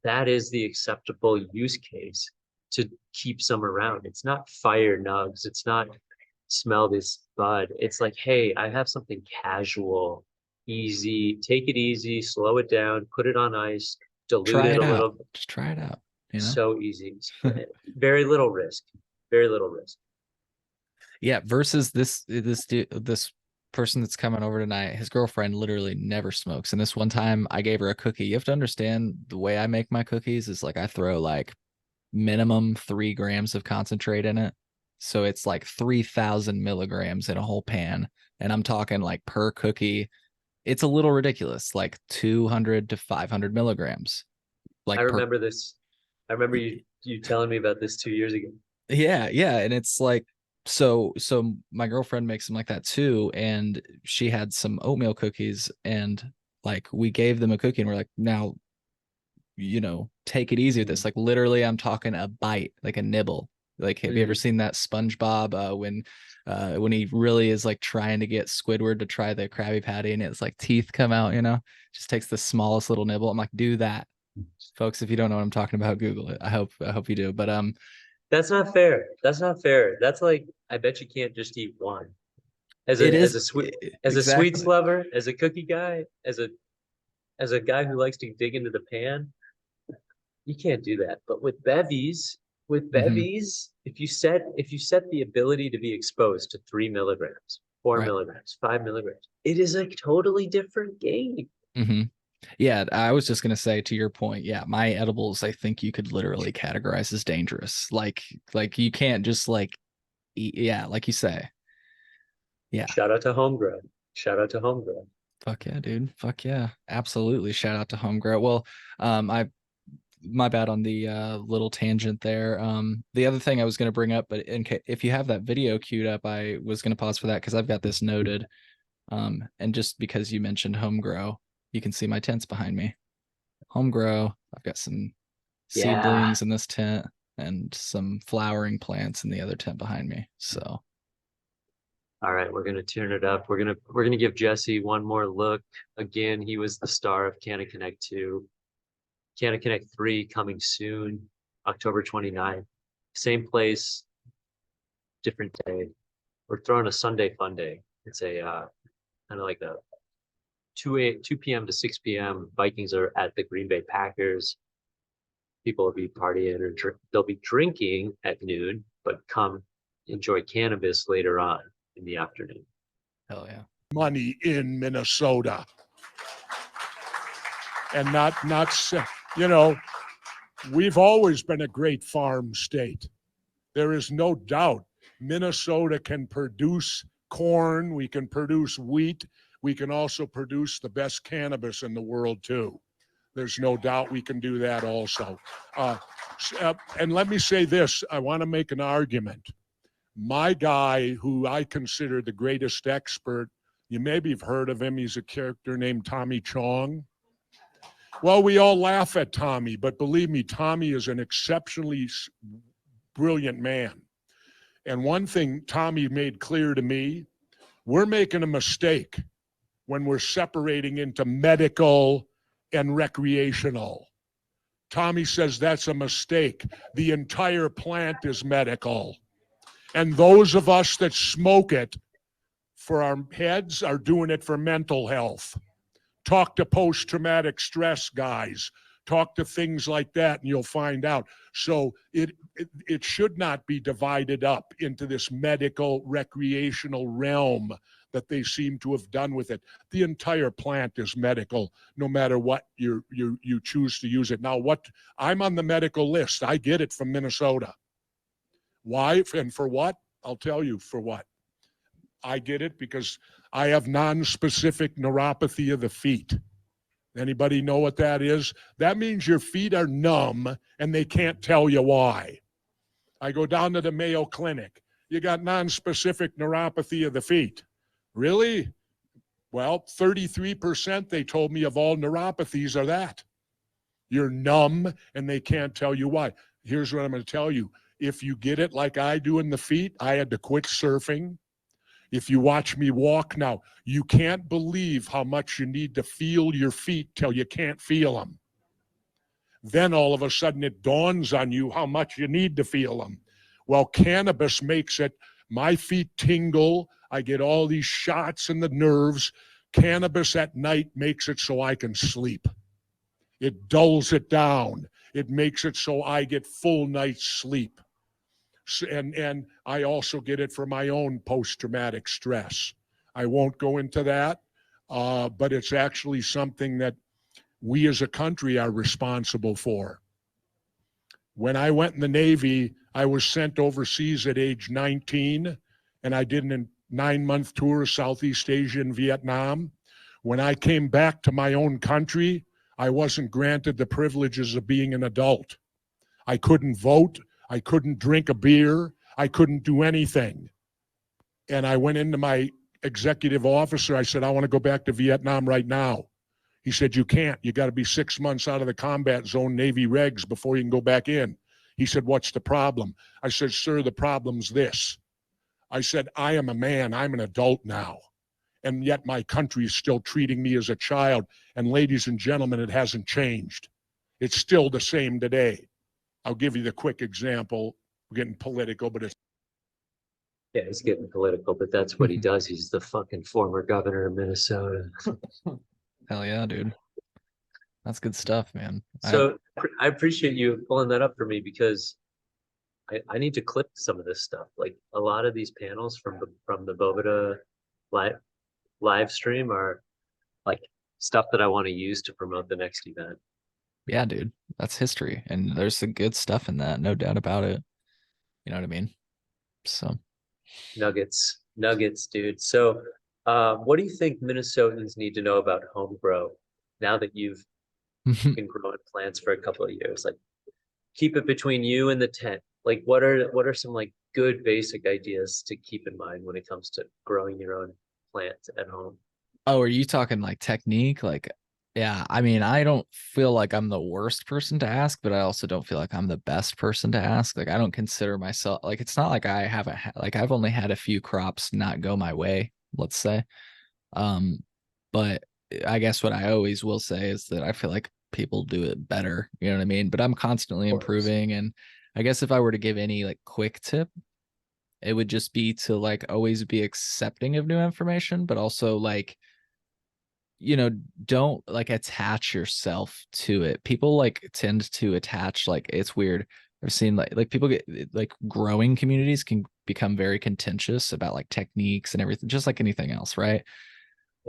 That is the acceptable use case to keep some around. It's not fire nugs. It's not smell this bud. It's like, hey, I have something casual, easy, take it easy, slow it down, put it on ice, dilute Try it it a out. little. Just try it out. You know? So easy. Very little risk. Very little risk. Yeah. Versus this person that's coming over tonight, his girlfriend literally never smokes. And this one time I gave her a cookie. You have to understand the way I make my cookies is like I throw like minimum 3 grams of concentrate in it. So it's like 3,000 milligrams in a whole pan. And I'm talking like per cookie. It's a little ridiculous, like 200 to 500 milligrams. Like I remember this. I remember you telling me about this 2 years ago. Yeah. And it's like, so my girlfriend makes them like that too. And she had some oatmeal cookies and like we gave them a cookie and we're like, now, take it easy with this. Like literally I'm talking a bite, like a nibble. Like, have you ever seen that SpongeBob when he really is like trying to get Squidward to try the Krabby Patty and it's like teeth come out, just takes the smallest little nibble. I'm like, do that. Folks, if you don't know what I'm talking about, Google it. I hope you do. But that's not fair. That's not fair. That's like, I bet you can't just eat one. As it is a exactly. sweets lover, as a cookie guy, as a guy who likes to dig into the pan, you can't do that. But with bevies, if you set the ability to be exposed to 3 milligrams, 4 Right. milligrams, 5 milligrams, it is a totally different game. Yeah, I was just gonna say to your point, yeah, my edibles, I think you could literally categorize as dangerous. Like you can't just like eat, yeah, like you say. Yeah. Shout out to homegrown. Shout out to homegrown. Fuck yeah, dude. Fuck yeah. Absolutely. Shout out to homegrown. Well, my bad on the little tangent there. The other thing I was gonna bring up, but if you have that video queued up, I was gonna pause for that because I've got this noted. And just because you mentioned homegrown, you can see my tents behind me. Homegrown. I've got some seedlings in this tent and some flowering plants in the other tent behind me. So all right, we're gonna turn it up. We're gonna give Jesse one more look. Again, he was the star of CannaConnect 2. CannaConnect 3 coming soon, October 29th. Same place, different day. We're throwing a Sunday fun day. It's a kind of like a 2 p.m. to 6 p.m. Vikings are at the Green Bay Packers. People will be partying or they'll be drinking at noon, but come enjoy cannabis later on in the afternoon. hell yeah. Money in Minnesota. And not, we've always been a great farm state. There is no doubt Minnesota can produce corn, we can produce wheat, we can also produce the best cannabis in the world too. There's no doubt we can do that also. And let me say this, I want to make an argument. My guy, who I consider the greatest expert, you maybe have heard of him, he's a character named Tommy Chong. Well, we all laugh at Tommy, but believe me, Tommy is an exceptionally brilliant man. And one thing Tommy made clear to me, we're making a mistake when we're separating into medical and recreational. Tommy says that's a mistake. The entire plant is medical. And those of us that smoke it for our heads are doing it for mental health. Talk to post-traumatic stress guys. Talk to things like that and you'll find out. So it should not be divided up into this medical recreational realm that they seem to have done with it. The entire plant is medical, no matter what you choose to use it. Now, what I'm on the medical list, I get it from Minnesota. Why and for what? I'll tell you for what. I get it because I have non-specific neuropathy of the feet. Anybody know what that is? That means your feet are numb and they can't tell you why. I go down to the Mayo Clinic. You got non-specific neuropathy of the feet. Really? Well, 33% they told me of all neuropathies are that. You're numb and they can't tell you why. Here's what I'm going to tell you. If you get it like I do in the feet, I had to quit surfing. If you watch me walk now, you can't believe how much you need to feel your feet till you can't feel them. Then all of a sudden it dawns on you how much you need to feel them. Well, cannabis makes it, my feet tingle. I get all these shots in the nerves. Cannabis at night makes it so I can sleep. It dulls it down. It makes it so I get full night's sleep. And I also get it for my own post-traumatic stress. I won't go into that, but it's actually something that we as a country are responsible for. When I went in the Navy, I was sent overseas at age 19, and I did a 9-month tour of Southeast Asia and Vietnam. When I came back to my own country, I wasn't granted the privileges of being an adult. I couldn't vote. I couldn't drink a beer. I couldn't do anything. And I went into my executive officer. I said, I want to go back to Vietnam right now. He said, you can't. You got to be 6 months out of the combat zone, Navy regs, before you can go back in. He said, what's the problem? I said, sir, the problem's this. I said, I am a man. I'm an adult now. And yet my country is still treating me as a child. And ladies and gentlemen, it hasn't changed. It's still the same today. I'll give you the quick example. We're getting political, but it's. Yeah, he's getting political, but that's what he does. He's the fucking former governor of Minnesota. Hell yeah, dude. That's good stuff, man. So I appreciate you pulling that up for me because I need to clip some of this stuff. Like a lot of these panels from the Bovida live stream are like stuff that I want to use to promote the next event. Yeah, dude, that's history, and there's some good stuff in that, no doubt about it. You know what I mean? So nuggets, dude. So, what do you think Minnesotans need to know about home grow now that you've been growing plants for a couple of years? Like, keep it between you and the tent. Like, what are some like good basic ideas to keep in mind when it comes to growing your own plant at home? Oh, are you talking like technique? Like, yeah, I mean, I don't feel like I'm the worst person to ask, but I also don't feel like I'm the best person to ask. Like, I don't consider myself, like, it's not like I haven't, like, I've only had a few crops not go my way, let's say. But I guess what I always will say is that I feel like people do it better, you know what I mean? But I'm constantly improving. And I guess if I were to give any like quick tip, it would just be to like always be accepting of new information, but also like, you know, don't like attach yourself to it. People like tend to attach, like, it's weird. I've seen like people get like growing communities can become very contentious about like techniques and everything, just like anything else, right?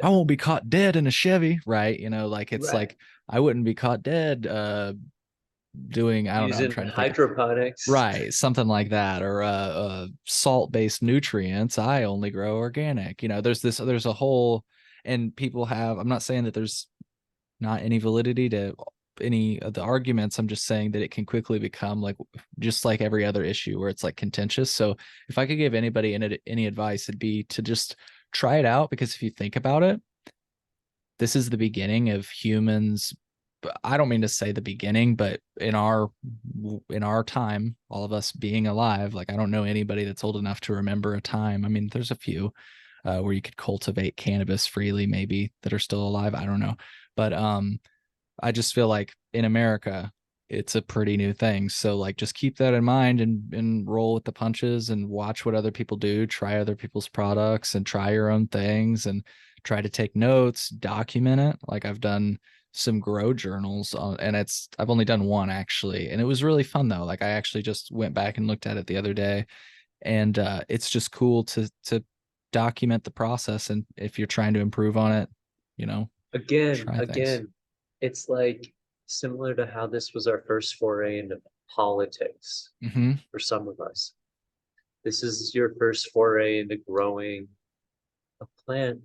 I won't be caught dead in a Chevy, right? You know, like it's like I wouldn't be caught dead doing, I don't know, I'm trying to think hydroponics, right, something like that, or salt-based nutrients. I only grow organic. You know, there's a whole, and people have, I'm not saying that there's not any validity to any of the arguments. I'm just saying that it can quickly become like just like every other issue where it's like contentious. So if I could give anybody any advice, it'd be to just try it out, because if you think about it, this is the beginning of humans. I don't mean to say the beginning, but in our time, all of us being alive, like I don't know anybody that's old enough to remember a time. I mean, there's a few where you could cultivate cannabis freely, maybe, that are still alive. I don't know. But I just feel like in America, it's a pretty new thing. So like just keep that in mind and roll with the punches and watch what other people do, try other people's products and try your own things and try to take notes, document it. Like I've done some grow journals on, and I've only done one actually, and it was really fun though. Like I actually just went back and looked at it the other day, and it's just cool to document the process, and if you're trying to improve on it, you know, try things. Again, it's like similar to how this was our first foray into politics Hmm. for some of us. This is your first foray into growing a plant.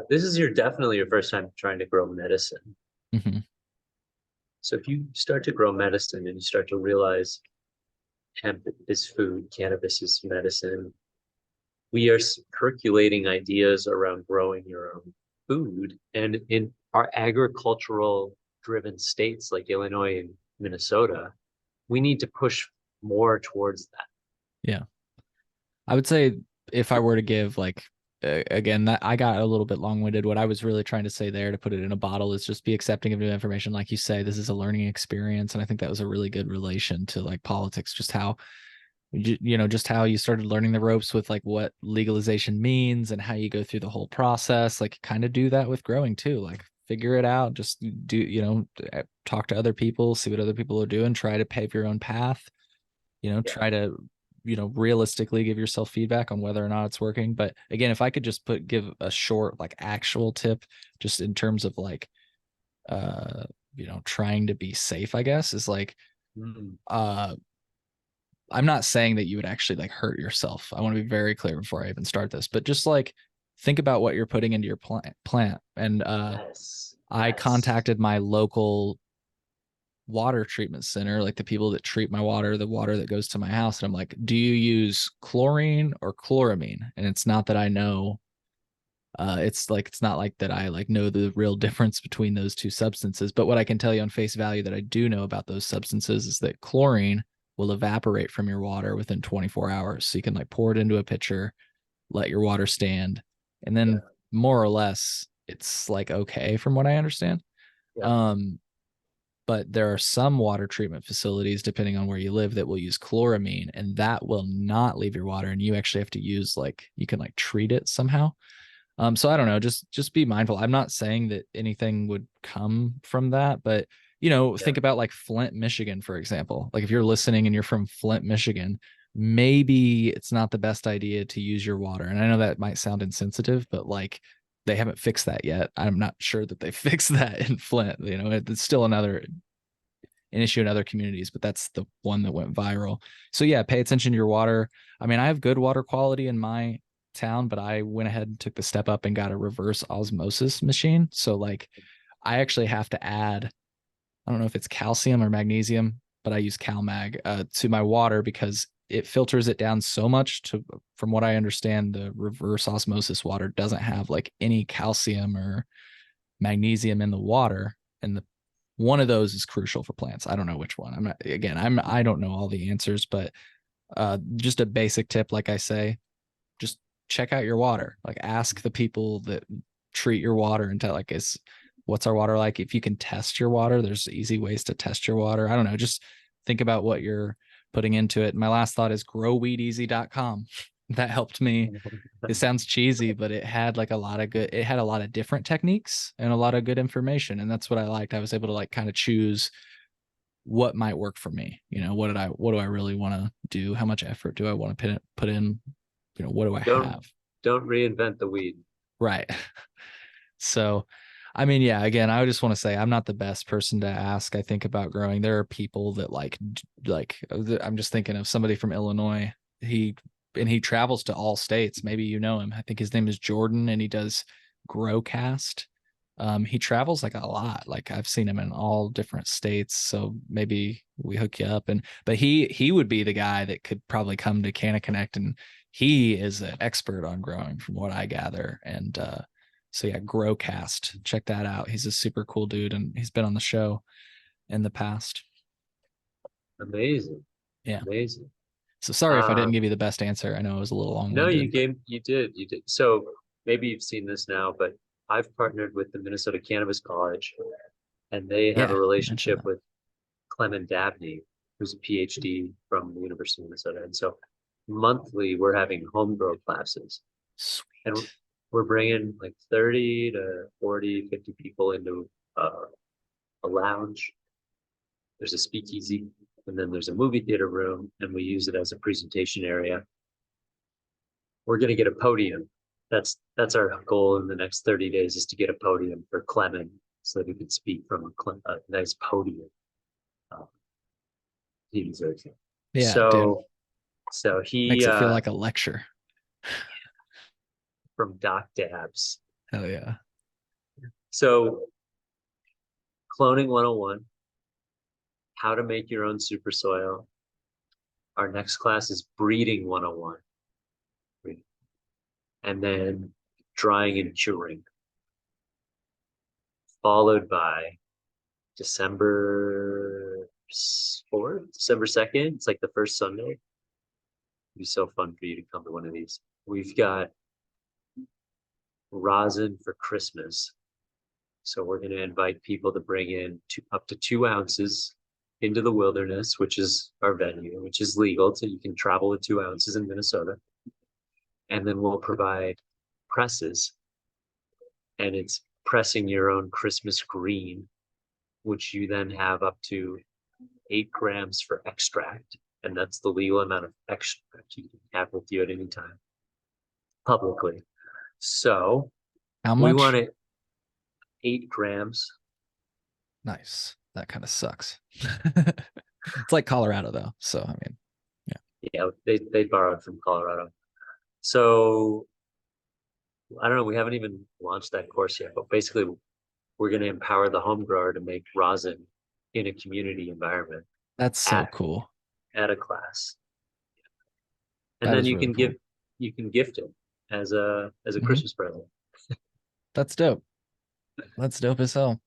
This is definitely your first time trying to grow medicine. Hmm. So if you start to grow medicine and you start to realize hemp is food, cannabis is medicine, we are percolating ideas around growing your own food. And in our agricultural driven states like Illinois and Minnesota, we need to push more towards that. Yeah. I would say if I were to give like again, that I got a little bit long-winded. What I was really trying to say there, to put it in a bottle, is just be accepting of new information. Like you say, this is a learning experience, and I think that was a really good relation to like politics, just how just how you started learning the ropes with like what legalization means and how you go through the whole process. Like kind of do that with growing too. Like figure it out. Just do, talk to other people, see what other people are doing, try to pave your own path, try to realistically give yourself feedback on whether or not it's working. But again, if I could just give a short like actual tip just in terms of like trying to be safe, I guess, is like I'm not saying that you would actually like hurt yourself. I want to be very clear before I even start this, but just like think about what you're putting into your plant. And I contacted my local water treatment center, like the people that treat my water, the water that goes to my house. And I'm like, do you use chlorine or chloramine? And it's not that I know, it's not like that I like know the real difference between those two substances. But what I can tell you on face value that I do know about those substances is that chlorine will evaporate from your water within 24 hours. So you can like pour it into a pitcher, let your water stand, and then more or less it's like okay from what I understand. But there are some water treatment facilities, depending on where you live, that will use chloramine, and that will not leave your water. And you actually have to use you can like treat it somehow. So I don't know, just be mindful. I'm not saying that anything would come from that, but think about like Flint, Michigan, for example. Like if you're listening and you're from Flint, Michigan, maybe it's not the best idea to use your water. And I know that might sound insensitive, but like they haven't fixed that yet. I'm not sure that they fixed that in Flint. It's still an issue in other communities, but that's the one that went viral. So yeah, pay attention to your water. I mean, I have good water quality in my town, but I went ahead and took the step up and got a reverse osmosis machine. So like I actually have to add, I don't know if it's calcium or magnesium, but I use CalMag to my water because it filters it down so much from what I understand, the reverse osmosis water doesn't have like any calcium or magnesium in the water. And one of those is crucial for plants. I don't know which one. I don't know all the answers, but just a basic tip, like I say, just check out your water. Like ask the people that treat your water and tell what's our water like? If you can test your water, there's easy ways to test your water. I don't know. Just think about what you're putting into it. My last thought is growweedeasy.com. That helped me. It sounds cheesy, but it had a lot of different techniques and a lot of good information. And that's what I liked. I was able to like kind of choose what might work for me. What do I really want to do? How much effort do I want to put in? What do I have? Don't reinvent the weed. Right. So, I mean, yeah, again, I just want to say I'm not the best person to ask, I think, about growing. There are people that I'm just thinking of somebody from Illinois. He travels to all states. Maybe you know him. I think his name is Jordan, and he does Growcast. He travels like a lot. Like I've seen him in all different states. So maybe we hook you up. But he would be the guy that could probably come to CannaConnect, and he is an expert on growing from what I gather. And so yeah, Growcast, check that out. He's a super cool dude, and he's been on the show in the past. Amazing. Yeah. Amazing. So sorry if I didn't give you the best answer. I know it was a little long. No, you did. So maybe you've seen this now, but I've partnered with the Minnesota Cannabis College, and they have a relationship with Clement Dabney, who's a PhD from the University of Minnesota. And so monthly we're having home grow classes. Sweet. And we're bringing like 30 to 40, 50 people into a lounge, there's a speakeasy, and then there's a movie theater room, and we use it as a presentation area. We're going to get a podium. That's our goal in the next 30 days, is to get a podium for Clement so that we can speak from a nice podium. He deserves it. Yeah, dude. So he Makes it feel like a lecture. from Doc Dabs. Hell yeah. So cloning 101, how to make your own super soil. Our next class is breeding 101. And then drying and curing. Followed by December 4th, December 2nd. It's like the first Sunday. It'd be so fun for you to come to one of these. We've got rosin for Christmas. So we're going to invite people to bring in up to 2 ounces into the wilderness, which is our venue, which is legal. So you can travel with 2 ounces in Minnesota. And then we'll provide presses. And it's pressing your own Christmas green, which you then have up to 8 grams for extract. And that's the legal amount of extract you can have with you at any time publicly. So How we much? want it 8 grams. Nice. That kind of sucks. It's like Colorado though. So I mean, Yeah, they borrowed from Colorado. So I don't know, we haven't even launched that course yet, but basically we're going to empower the home grower to make rosin in a community environment that's so cool. at a class. And That then is you really can cool. gift it as a Mhm. Christmas present. That's dope. That's dope as hell.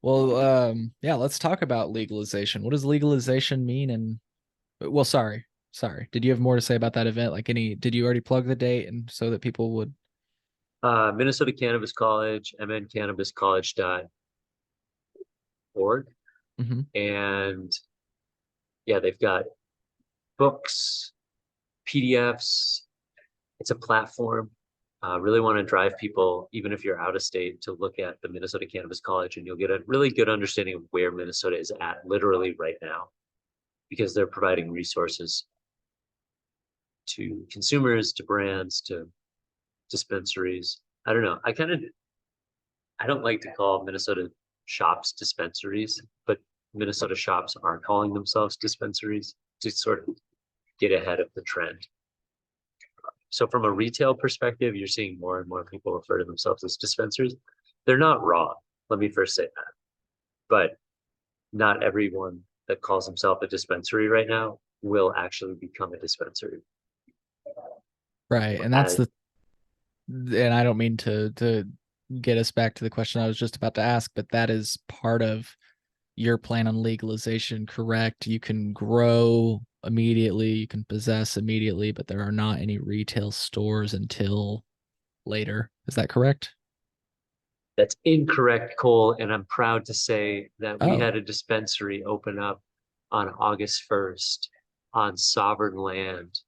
Well, yeah, let's talk about legalization. What does legalization mean? And well, sorry. Did you have more to say about that event? Like did you already plug the date and so that people would? Minnesota Cannabis College, mncannabiscollege.org. Mhm. And yeah, they've got books, PDFs. It's a platform. Really want to drive people, even if you're out of state, to look at the Minnesota Cannabis College, and you'll get a really good understanding of where Minnesota is at literally right now, because they're providing resources to consumers, to brands, to dispensaries. I don't know. I don't like to call Minnesota shops dispensaries, but Minnesota shops are calling themselves dispensaries to sort of get ahead of the trend. So from a retail perspective, you're seeing more and more people refer to themselves as dispensaries. They're not wrong. Let me first say that. But not everyone that calls himself a dispensary right now will actually become a dispensary. Right. And that's and I don't mean to get us back to the question I was just about to ask, but that is part of your plan on legalization, correct? You can grow immediately, you can possess immediately, but there are not any retail stores until later. Is that correct? That's incorrect, Cole, and I'm proud to say that we Oh, had a dispensary open up on August 1st on sovereign land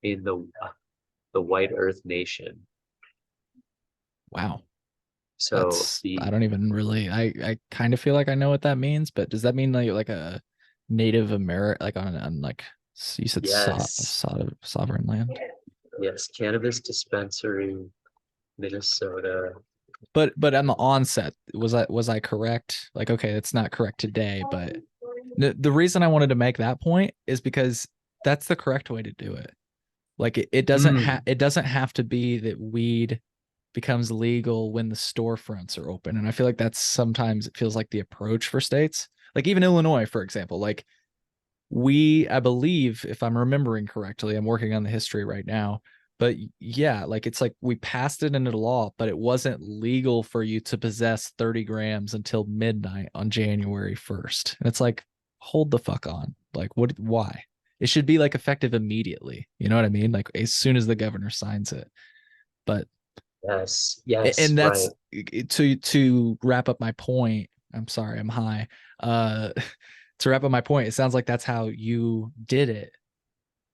in the White Earth Nation. wow. So I don't even really, I kind of feel like I know what that means, but does that mean like a Native American, like on like, you said yes, sovereign land? yes, cannabis dispensary, Minnesota. But on the onset, was I correct? Like, okay, it's not correct today, but the reason I wanted to make that point is because that's the correct way to do it. Like it doesn't have to be that weed becomes legal when the storefronts are open. And I feel like that's sometimes it feels like the approach for states. Like even Illinois, for example, like I believe, if I'm remembering correctly, I'm working on the history right now, but yeah, like it's like we passed it into law, but it wasn't legal for you to possess 30 grams until midnight on January 1st. And it's like, hold the fuck on. Like, why? It should be like effective immediately. You know what I mean? Like as soon as the governor signs it. But Yes, and that's right. to wrap up my point. I'm sorry, I'm high. To wrap up my point, it sounds like that's how you did it.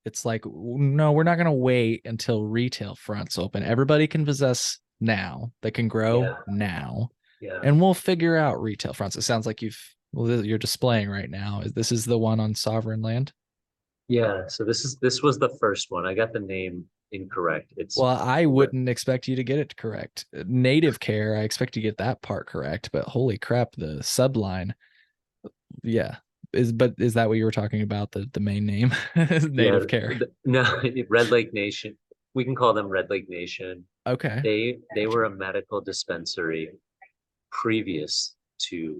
It's like, no, we're not going to wait until retail fronts open. Everybody can possess now. They can grow Yeah, now. Yeah. And we'll figure out retail fronts. It sounds like you're displaying right now. This is the one on sovereign land? Yeah. So this was the first one. I got the name incorrect. It's Well, I wouldn't expect you to get it correct. Native care, I expect to get that part correct, but holy crap, the subline. Yeah. Is that what you were talking about? The main name? Native care. No, Red Lake Nation. We can call them Red Lake Nation. Okay. They were a medical dispensary previous to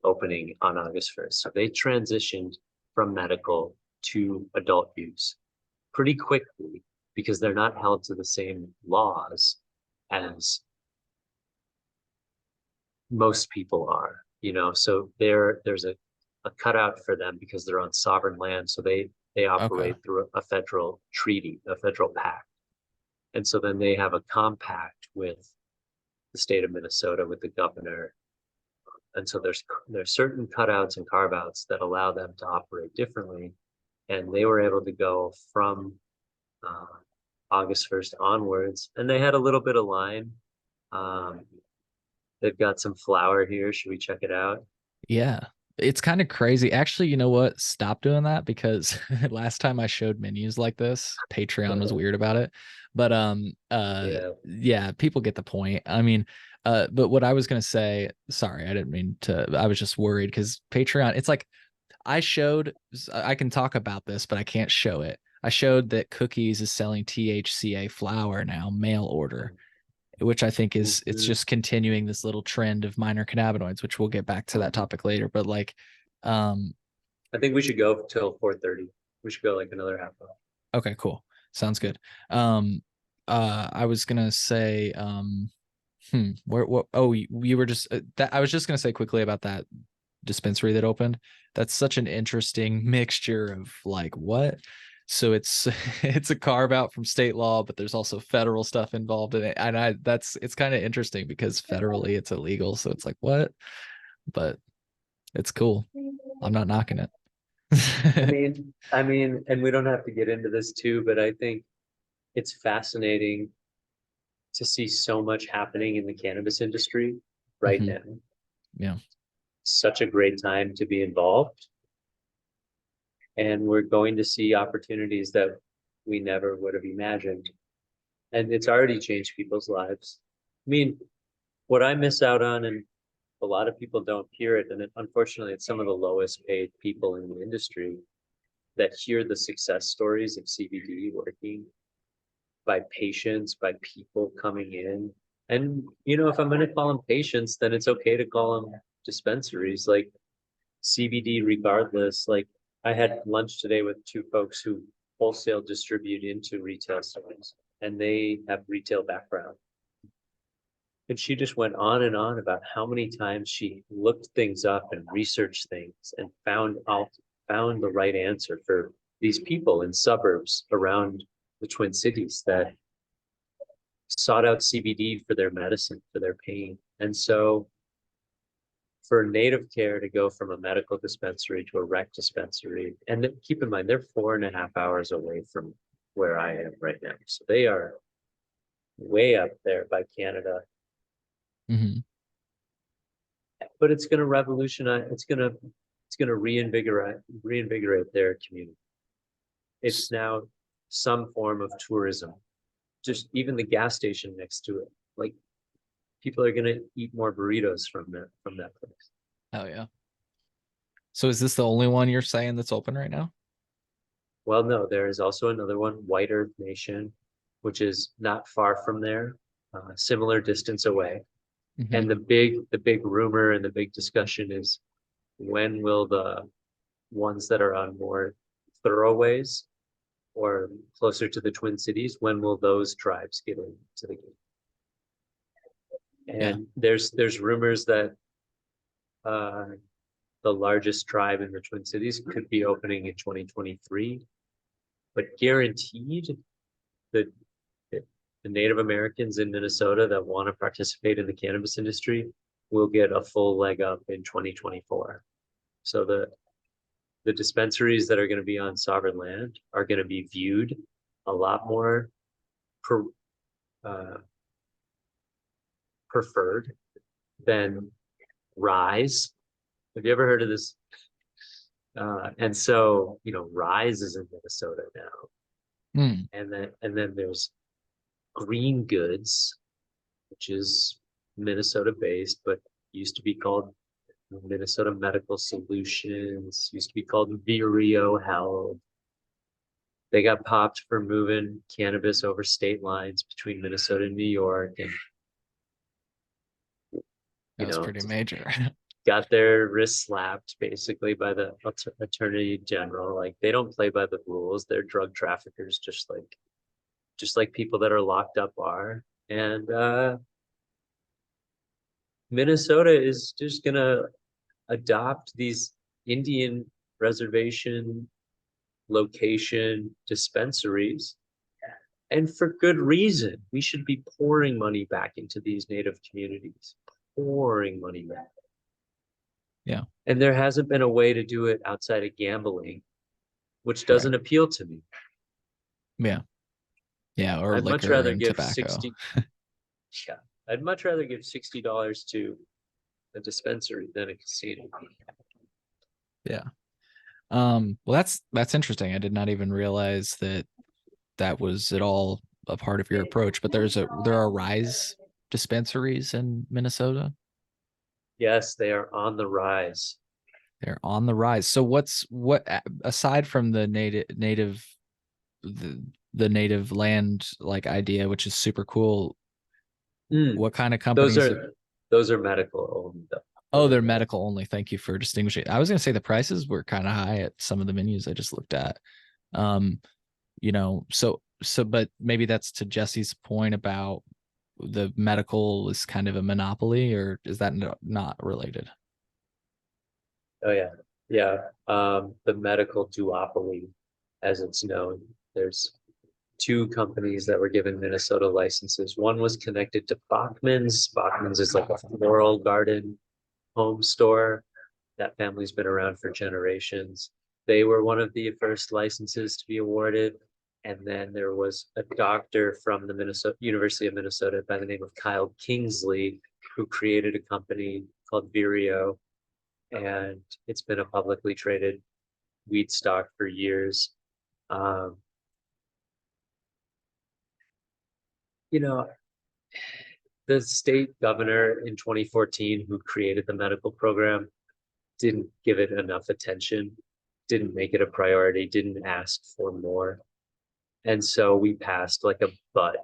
opening on August 1st. So they transitioned from medical to adult use pretty quickly because they're not held to the same laws as most people are, you know. So there's a cutout for them because they're on sovereign land. So they Okay. operate through a federal treaty, a federal pact. And so then they have a compact with the state of Minnesota, with the governor. And so there's certain cutouts and carve outs that allow them to operate differently. And they were able to go from uh, August 1st onwards. And they had a little bit of line. Um, they've got some flower here. Should we check it out? Yeah. It's kind of crazy. Actually, you know what? Stop doing that because last time I showed menus like this, Patreon was weird about it. But Yeah. yeah, people get the point. I mean, but what I was gonna say, sorry, I didn't mean to, I was just worried because Patreon, it's like I can talk about this, but I can't show it. I showed that Cookies is selling THCA flower now, mail order, which I think is it's Mhm. just continuing this little trend of minor cannabinoids, which we'll get back to that topic later. But like, um, I think we should go till 4:30. We should go like another half hour. okay, cool, sounds good. I was gonna say, what? Oh, we were just that. I was just gonna say quickly about that dispensary that opened. That's such an interesting mixture of like what. So it's it's a carve out from state law, but there's also federal stuff involved in it. And it's kind of interesting because federally it's illegal. So it's like what? But it's cool. I'm not knocking it. And we don't have to get into this too, but I think it's fascinating to see so much happening in the cannabis industry right Mhm. now. Yeah. Such a great time to be involved. And we're going to see opportunities that we never would have imagined. And it's already changed people's lives. I mean, what I miss out on, and a lot of people don't hear it, and unfortunately, it's some of the lowest paid people in the industry that hear the success stories of CBD working by patients, by people coming in. And, you know, if I'm going to call them patients, then it's okay to call them dispensaries. Like CBD regardless. Like I had lunch today with two folks who wholesale distribute into retail stores and they have retail background. And she just went on and on about how many times she looked things up and researched things and found the right answer for these people in suburbs around the Twin Cities that sought out CBD for their medicine, for their pain. And so for native care to go from a medical dispensary to a rec dispensary, and keep in mind, they're 4.5 hours away from where I am right now. So they are way up there by Canada, Hmm. but it's going to revolutionize. It's going to reinvigorate their community. It's now some form of tourism. Just even the gas station next to it, like people are going to eat more burritos from that place. Oh yeah. So is this the only one you're saying that's open right now? Well, no, there is also another one, White Earth Nation, which is not far from there, similar distance away. Hmm. And the big rumor and the big discussion is when will the ones that are on more thoroughways or closer to the Twin Cities, when will those tribes get into the game? Yeah. And there's rumors that uh, the largest tribe in the Twin Cities could be opening in 2023, but guaranteed the the Native Americans in Minnesota that want to participate in the cannabis industry will get a full leg up in 2024. So the dispensaries that are going to be on sovereign land are going to be viewed a lot more uh, preferred then Rise. Have you ever heard of this? And so, Rise is in Minnesota now. Hmm. And then there's Green Goods, which is Minnesota based, but used to be called Minnesota Medical Solutions, used to be called Vireo Health. They got popped for moving cannabis over state lines between Minnesota and New York, and That was pretty major. got their wrists slapped basically by the attorney general. Like, they don't play by the rules. They're drug traffickers, just like people that are locked up are. And Minnesota is just gonna adopt these Indian reservation location dispensaries, and for good reason. We should be pouring money back into these native communities, pouring money back. Yeah. And there hasn't been a way to do it outside of gambling, which doesn't Right. appeal to me. Yeah. Yeah. Or I'd much liquor rather and give tobacco. 60. Yeah, I'd much rather give $60 to a dispensary than a casino. Yeah. Well, that's interesting. I did not even realize that was at all a part of your approach. But there are Rise dispensaries in Minnesota. Yes, they are on the rise. They're on the rise. So what aside from the the native land like idea, which is super cool, what kind of Those companies? are medical only though. Oh, they're medical only. Thank you for distinguishing. I was going to say the prices were kind of high at some of the menus I just looked at. Um, but maybe that's to Jesse's point about the medical is kind of a monopoly, or is that not related? Oh yeah. Yeah. The medical duopoly, as it's known. There's two companies that were given Minnesota licenses. One was connected to Bachman's. Bachman's is like a floral garden home store. That family's been around for generations. They were one of the first licenses to be awarded. And then there was a doctor from the University of Minnesota by the name of Kyle Kingsley, who created a company called Vireo. And it's been a publicly traded weed stock for years. Um, you know, the state governor in 2014 who created the medical program didn't give it enough attention, didn't make it a priority, didn't ask for more. And so we passed like a butt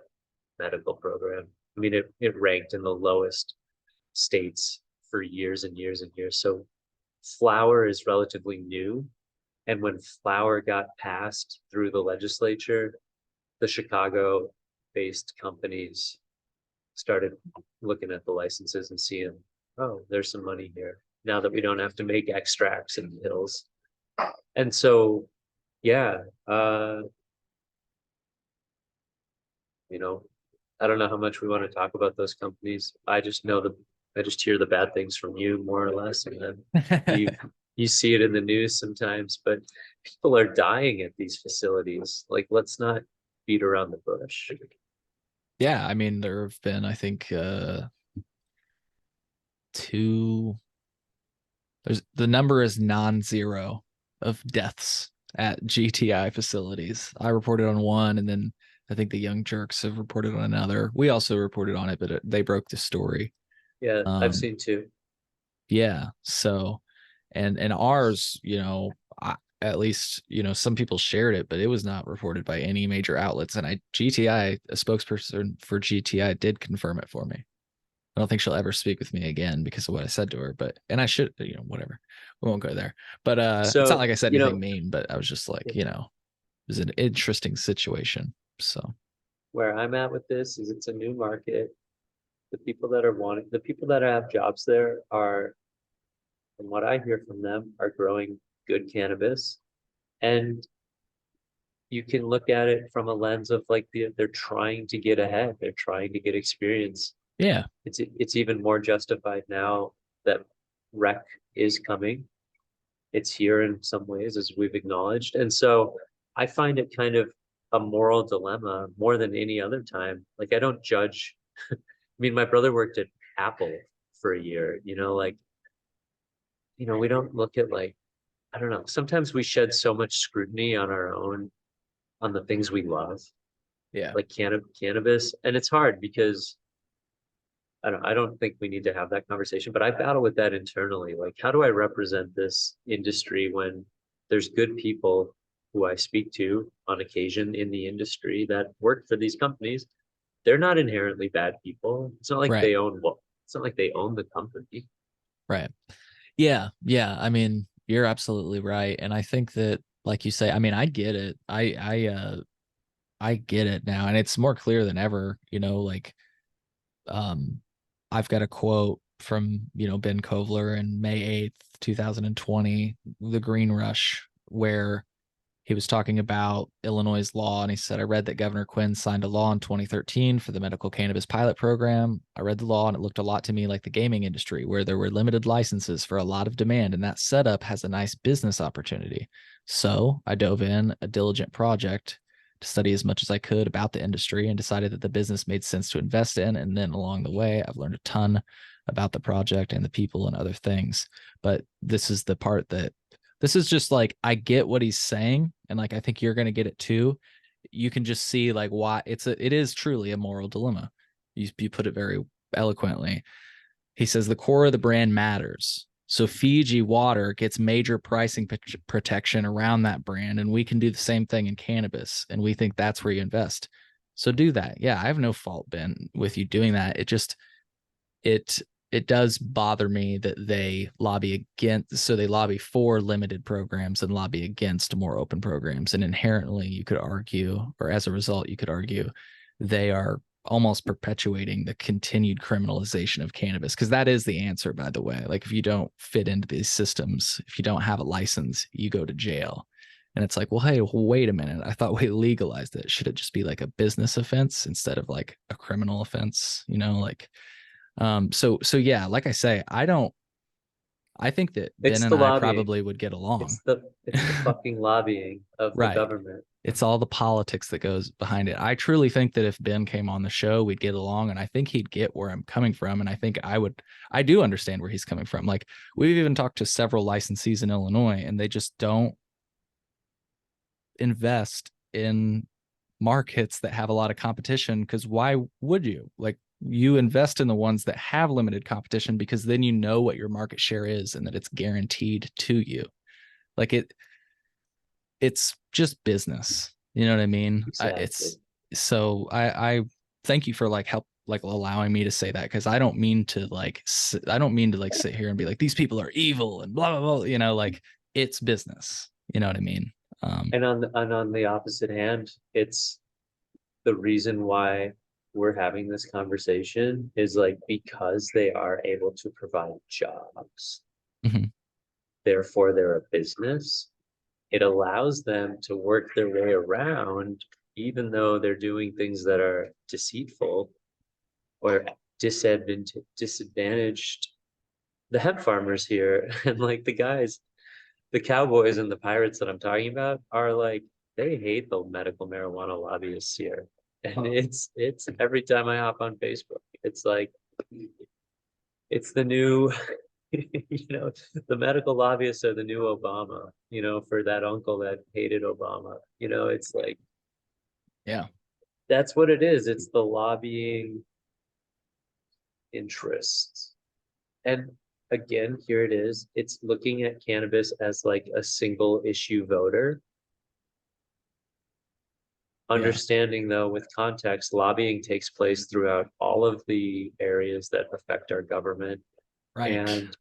medical program. I mean, it ranked in the lowest states for years and years and years. So flower is relatively new. And when flower got passed through the legislature, the Chicago-based companies started looking at the licenses and seeing, oh, there's some money here now that we don't have to make extracts and pills. And so, yeah, I don't know how much we want to talk about those companies. I just hear the bad things from you more or less, and then you see it in the news sometimes. But people are dying at these facilities. Like, let's not beat around the bush. Yeah, I mean, there have been, I think, the number is non-zero of deaths at GTI facilities. I reported on one, and then I think the Young Jerks have reported on another. We also reported on it, but they broke the story. Yeah, I've seen two. Yeah. So, and ours, at least, some people shared it, but it was not reported by any major outlets. And a spokesperson for GTI did confirm it for me. I don't think she'll ever speak with me again because of what I said to her, and I should, whatever. We won't go there. But it's not like I said anything mean, but I was just like, it was an interesting situation. So where I'm at with this is it's a new market. The people that have jobs there are, from what I hear from them, are growing good cannabis. And you can look at it from a lens of like they're trying to get ahead. They're trying to get experience. yeah, It's even more justified now that rec is coming. It's here in some ways, as we've acknowledged. And so I find it kind of a moral dilemma more than any other time. Like, I don't judge. I mean, my brother worked at Apple for a year, like, we don't look at like, I don't know, sometimes we shed so much scrutiny on our own, on the things we love, Yeah. like cannabis. And it's hard because I don't think we need to have that conversation, but I battle with that internally. Like, how do I represent this industry when there's good people who I speak to on occasion in the industry that work for these companies? They're not inherently bad people. It's not like Right. it's not like they own the company. Right. Yeah. Yeah. I mean, you're absolutely right. And I think that, like you say, I mean, I get it. I get it now. And it's more clear than ever, like, I've got a quote from, Ben Kovler in May 8th, 2020, the Green Rush, where he was talking about Illinois' law. And he said, I read that Governor Quinn signed a law in 2013 for the medical cannabis pilot program. I read the law and it looked a lot to me like the gaming industry, where there were limited licenses for a lot of demand. And that setup has a nice business opportunity. So I dove in a diligent project to study as much as I could about the industry and decided that the business made sense to invest in. And then along the way, I've learned a ton about the project and the people and other things. But this is the part that this is just like, I get what he's saying. And like, I think you're going to get it too. You can just see like why it is truly a moral dilemma. You put it very eloquently. He says the core of the brand matters. So Fiji water gets major pricing protection around that brand. And we can do the same thing in cannabis. And we think that's where you invest. So do that. Yeah. I have no fault, Ben, with you doing that. It does bother me that they lobby they lobby for limited programs and lobby against more open programs. And inherently you could argue, or as a result, you could argue they are almost perpetuating the continued criminalization of cannabis. Cause that is the answer, by the way. Like if you don't fit into these systems, if you don't have a license, you go to jail. And it's like, well, hey, wait a minute. I thought we legalized it. Should it just be like a business offense instead of like a criminal offense? So yeah, like I say, I think that Ben It's and the I lobbying. probably would get along. It's the fucking lobbying of the Right. government. It's all the politics that goes behind it. I truly think that if Ben came on the show, we'd get along, and I think he'd get where I'm coming from. And I think I do understand where he's coming from. Like we've even talked to several licensees in Illinois, and they just don't invest in markets that have a lot of competition, because why would you? Like you invest in the ones that have limited competition, because then you know what your market share is and that it's guaranteed to you. Like it's just business. You know what I mean? Exactly. I thank you for allowing me to say that, because I don't mean to sit here and be like, these people are evil and blah blah blah. Like it's business. You know what I mean? And on the opposite hand, it's the reason why we're having this conversation is like because they are able to provide jobs. Mhm. Therefore, they're a business. It allows them to work their way around, even though they're doing things that are deceitful or disadvantaged the hemp farmers here. And like the cowboys and the pirates that I'm talking about are like, they hate the medical marijuana lobbyists here. And it's every time I hop on Facebook, it's like, it's the new, the medical lobbyists are the new Obama, for that uncle that hated Obama. It's like, Yeah. that's what it is. It's the lobbying interests. And again, here it is. It's looking at cannabis as like a single issue voter. Understanding though, with context, lobbying takes place throughout all of the areas that affect our government. Right. And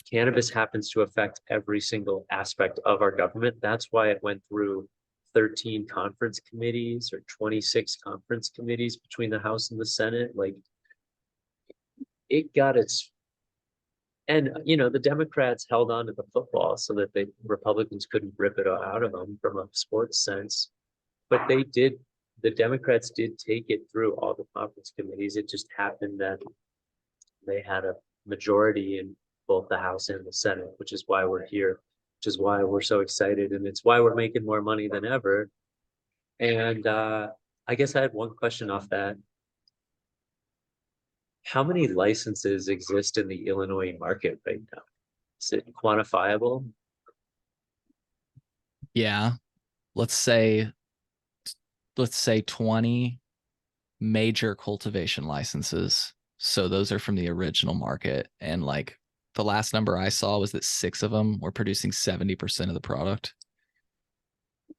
cannabis happens to affect every single aspect of our government. That's why it went through 13 conference committees or 26 conference committees between the House and the Senate. Like it got its, and the Democrats held on to the football so that the Republicans couldn't rip it out of them from a sports sense. But the Democrats did take it through all the conference committees. It just happened that they had a majority in both the House and the Senate, which is why we're here, which is why we're so excited. And it's why we're making more money than ever. And I guess I had one question off that. how many licenses exist in the Illinois market right now? Is it quantifiable? Yeah. Let's say 20 major cultivation licenses. So those are from the original market. And like the last number I saw was that 6 of them were producing 70% of the product.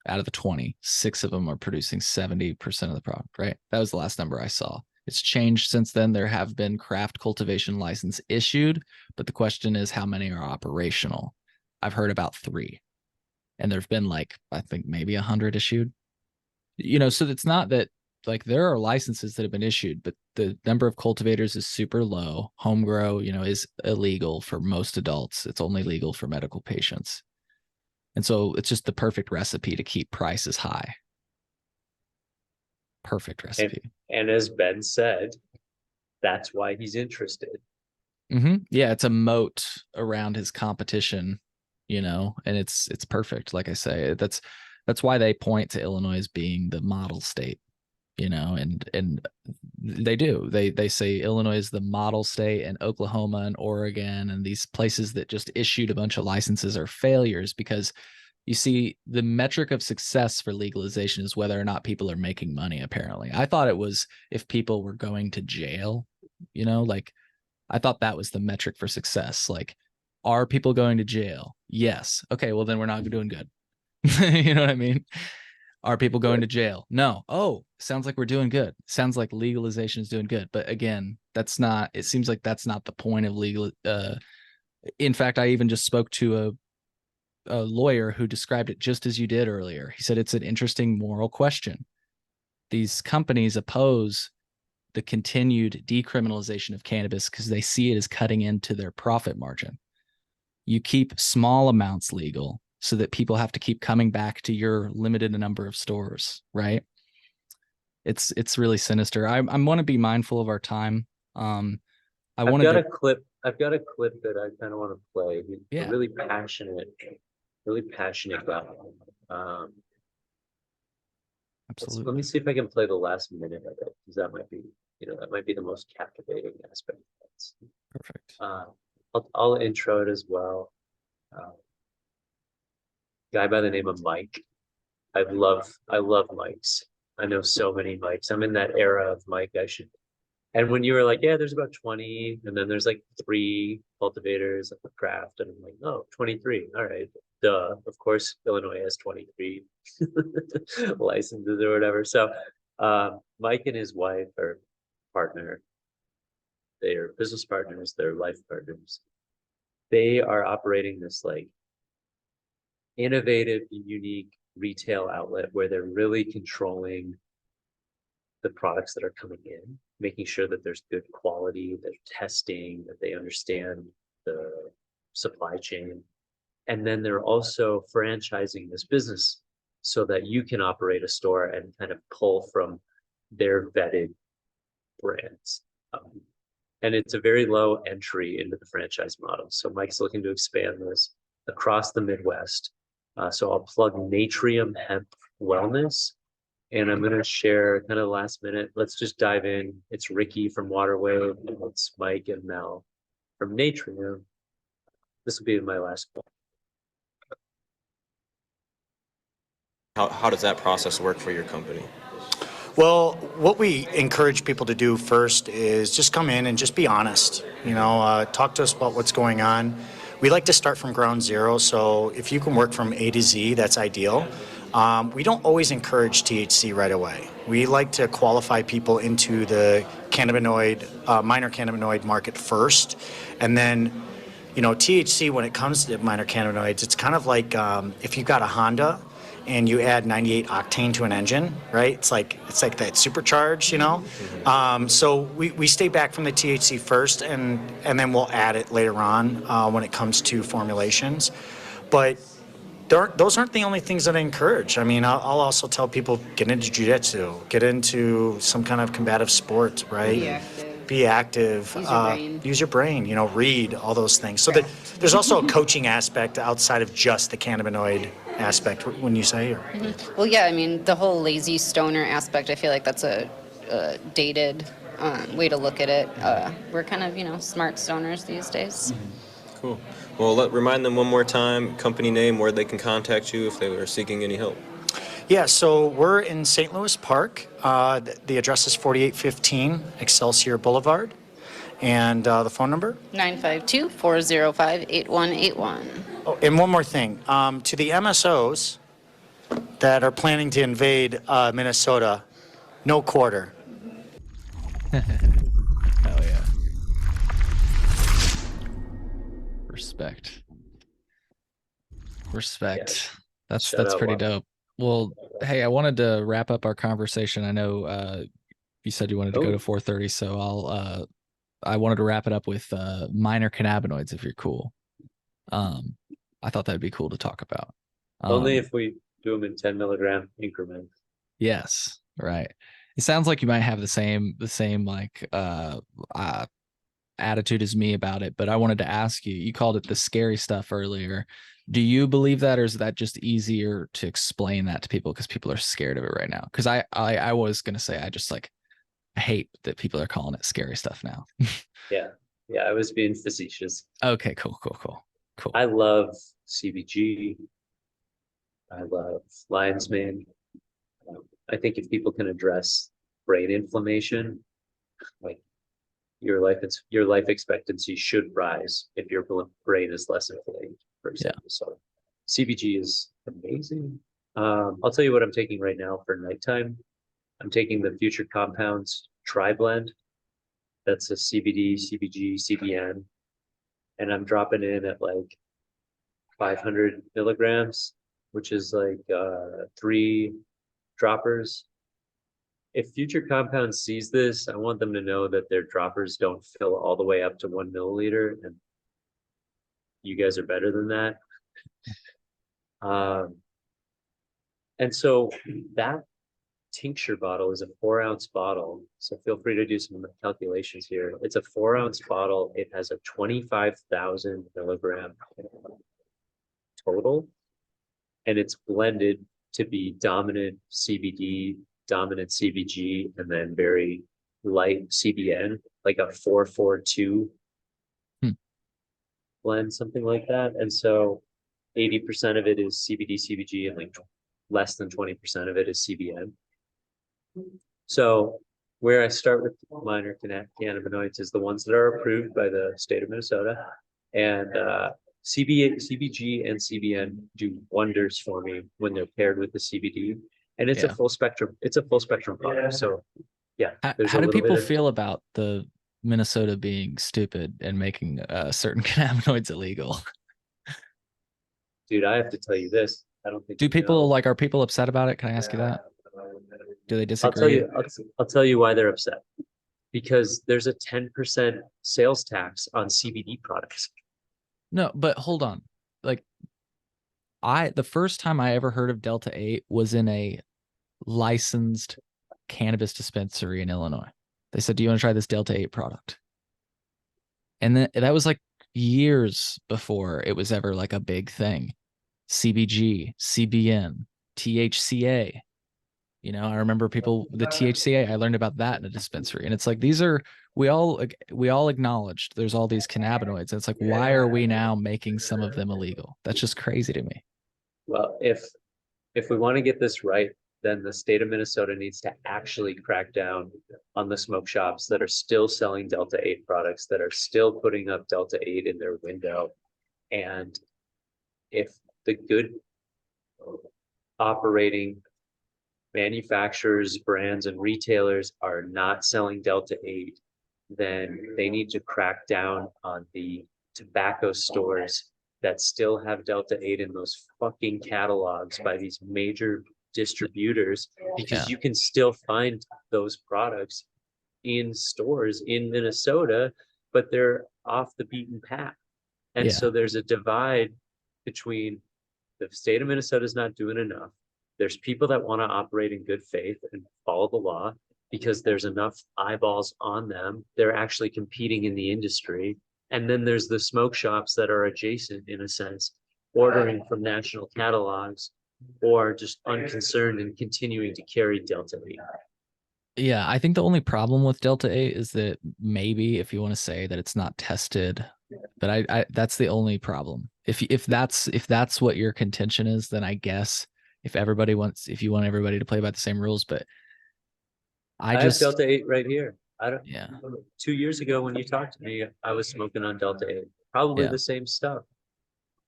Out of the 20, 6 of them are producing 70% of the product, right? That was the last number I saw. It's changed since then. There have been craft cultivation license issued, but the question is how many are operational? I've heard about 3. And there've been like, I think maybe 100 issued. So it's not that, like, there are licenses that have been issued, but the number of cultivators is super low. Home grow, is illegal for most adults. It's only legal for medical patients. And so it's just the perfect recipe to keep prices high. Perfect recipe. And as Ben said, that's why he's interested. Yeah, it's a moat around his competition, and it's perfect. Like I say, that's why they point to Illinois as being the model state, and they do. They say Illinois is the model state, and Oklahoma and Oregon and these places that just issued a bunch of licenses are failures, because you see, the metric of success for legalization is whether or not people are making money, apparently. I thought it was if people were going to jail, like I thought that was the metric for success. Like, are people going to jail? Yes. Okay, well then we're not doing good. You know what I mean? Are people going to jail? No. Oh, sounds like we're doing good. Sounds like legalization is doing good. But again, it seems like that's not the point of legal. In fact, I even just spoke to a lawyer who described it just as you did earlier. He said it's an interesting moral question. These companies oppose the continued decriminalization of cannabis because they see it as cutting into their profit margin. You keep small amounts legal so that people have to keep coming back to your limited number of stores, right? It's really sinister. I want to be mindful of our time. I've got a clip that I kind of want to play. Yeah. A really passionate guy. Absolutely. Let me see if I can play the last minute of it, because that might be the most captivating aspect. Perfect. I'll intro it as well. Guy by the name of Mike. I love Mikes. I know so many Mikes. I'm in that era of Mike. And when you were like, yeah, there's about 20, and then there's like 3 cultivators of the craft, and I'm like, oh, 23. All right, duh. Of course, Illinois has 23 licenses or whatever. So, Mike and his wife are partner. They are business partners. They're life partners. They are operating this like innovative, unique retail outlet where they're really controlling the products that are coming in, making sure that there's good quality, they're testing, that they understand the supply chain. And then they're also franchising this business so that you can operate a store and kind of pull from their vetted brands. And it's a very low entry into the franchise model. So Mike's looking to expand this across the Midwest. So I'll plug Natrium Hemp Wellness. And I'm going to share kind of last minute. Let's just dive in. It's Ricky from Waterway. It's Mike and Mel from Natrium. This will be my last one. How does that process work for your company? Well, what we encourage people to do first is just come in and just be honest. Talk to us about what's going on. We like to start from ground zero, so if you can work from A to Z, that's ideal. We don't always encourage THC right away. We like to qualify people into the minor cannabinoid market first. And then, THC, when it comes to minor cannabinoids, it's kind of like if you've got a Honda and you add 98 octane to an engine, right? It's like that supercharge, So we stay back from the THC first, and then we'll add it later on when it comes to formulations. But those aren't the only things that I encourage. I mean, I'll also tell people, get into jiu-jitsu, get into some kind of combative sport, right? Be active. Use your brain, read, all those things. So that there's also a coaching aspect outside of just the cannabinoid aspect, when you say? Well, yeah, I mean, the whole lazy stoner aspect, I feel like that's a dated way to look at it. We're kind of, smart stoners these days. Cool. Well, remind them one more time, company name, where they can contact you if they are seeking any help. Yeah, so we're in St. Louis Park. The address is 4815 Excelsior Boulevard. And the phone number? 952-405-8181. Oh, and one more thing. To the MSOs that are planning to invade Minnesota, no quarter. Hell yeah. Respect. That's out, pretty Wap. dope. Well, hey, I wanted to wrap up our conversation. I know you said you wanted to go to 4:30, so I wanted to wrap it up with minor cannabinoids if you're cool. I thought that'd be cool to talk about. Only if we do them in 10 milligram increments. Yes, right. It sounds like you might have the same like attitude as me about it, but I wanted to ask you, you called it the scary stuff earlier. Do you believe that, or is that just easier to explain that to people because people are scared of it right now? Because I was gonna say I hate that people are calling it scary stuff now. Yeah. I was being facetious. Okay, cool. I love CBG. I love lion's mane. I think if people can address brain inflammation, like your life expectancy should rise if your brain is less inflamed, for example. So CBG is amazing. I'll tell you what I'm taking right now for nighttime. I'm taking the Future Compounds Tri-Blend. That's a CBD, CBG, CBN. And I'm dropping in at like 500 milligrams, which is like 3 droppers. If Future Compounds sees this, I want them to know that their droppers don't fill all the way up to 1 milliliter, and you guys are better than that. And so that tincture bottle is a 4-ounce bottle. So feel free to do some calculations here. It's a 4-ounce bottle. It has a 25,000 milligram total, and it's blended to be dominant CBD, dominant CBG, and then very light CBN, like a 4-4-2 blend, something like that. And so 80% of it is CBD, CBG, and like less than 20% of it is CBN. So where I start with minor cannabinoids is the ones that are approved by the state of Minnesota. And CBG and CBN do wonders for me when they're paired with the CBD. And it's a full spectrum. It's a full spectrum product. So yeah. How do people feel about the Minnesota being stupid and making certain cannabinoids illegal? Dude, I have to tell you this. I don't think are people upset about it? Can I ask you that? Do they disagree? I'll tell you why they're upset. Because there's a 10% sales tax on CBD products. No, but hold on. Like the first time I ever heard of Delta 8 was in a licensed cannabis dispensary in Illinois. They said, "Do you want to try this Delta 8 product?" And then that was like years before it was ever like a big thing. CBG, CBN, THCA. I remember the THCA, I learned about that in a dispensary. And it's like, we all acknowledged there's all these cannabinoids. And it's like, why are we now making some of them illegal? That's just crazy to me. Well, if we want to get this right, then the state of Minnesota needs to actually crack down on the smoke shops that are still selling Delta 8 products, that are still putting up Delta 8 in their window. And if the good operating manufacturers, brands, and retailers are not selling Delta 8, then they need to crack down on the tobacco stores that still have Delta 8 in those fucking catalogs by these major distributors, because you can still find those products in stores in Minnesota, but they're off the beaten path. And so there's a divide between the state of Minnesota is not doing enough. There's people that want to operate in good faith and follow the law because there's enough eyeballs on them. They're actually competing in the industry. And then there's the smoke shops that are adjacent, in a sense, ordering from national catalogs or just unconcerned and continuing to carry Delta 8. Yeah, I think the only problem with Delta 8 is that maybe if you want to say that it's not tested, but I that's the only problem. If that's what your contention is, then I guess if you want everybody to play by the same rules, but I I have just Delta 8 right here. I don't, yeah, 2 years ago when you talked to me, I was smoking on Delta 8, probably yeah. the same stuff.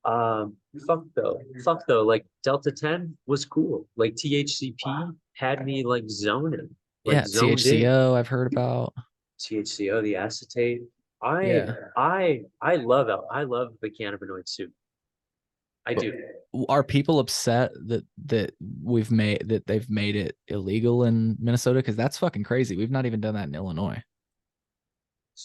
Um, fuck though, like Delta 10 was cool. Like THCP had me like zoning, like Yeah, zoned in. THCO I've heard about. THCO, the acetate. Yeah. I love the cannabinoid soup. I But do. are people upset that they've made it illegal in Minnesota? Because that's fucking crazy. We've not even done that in Illinois.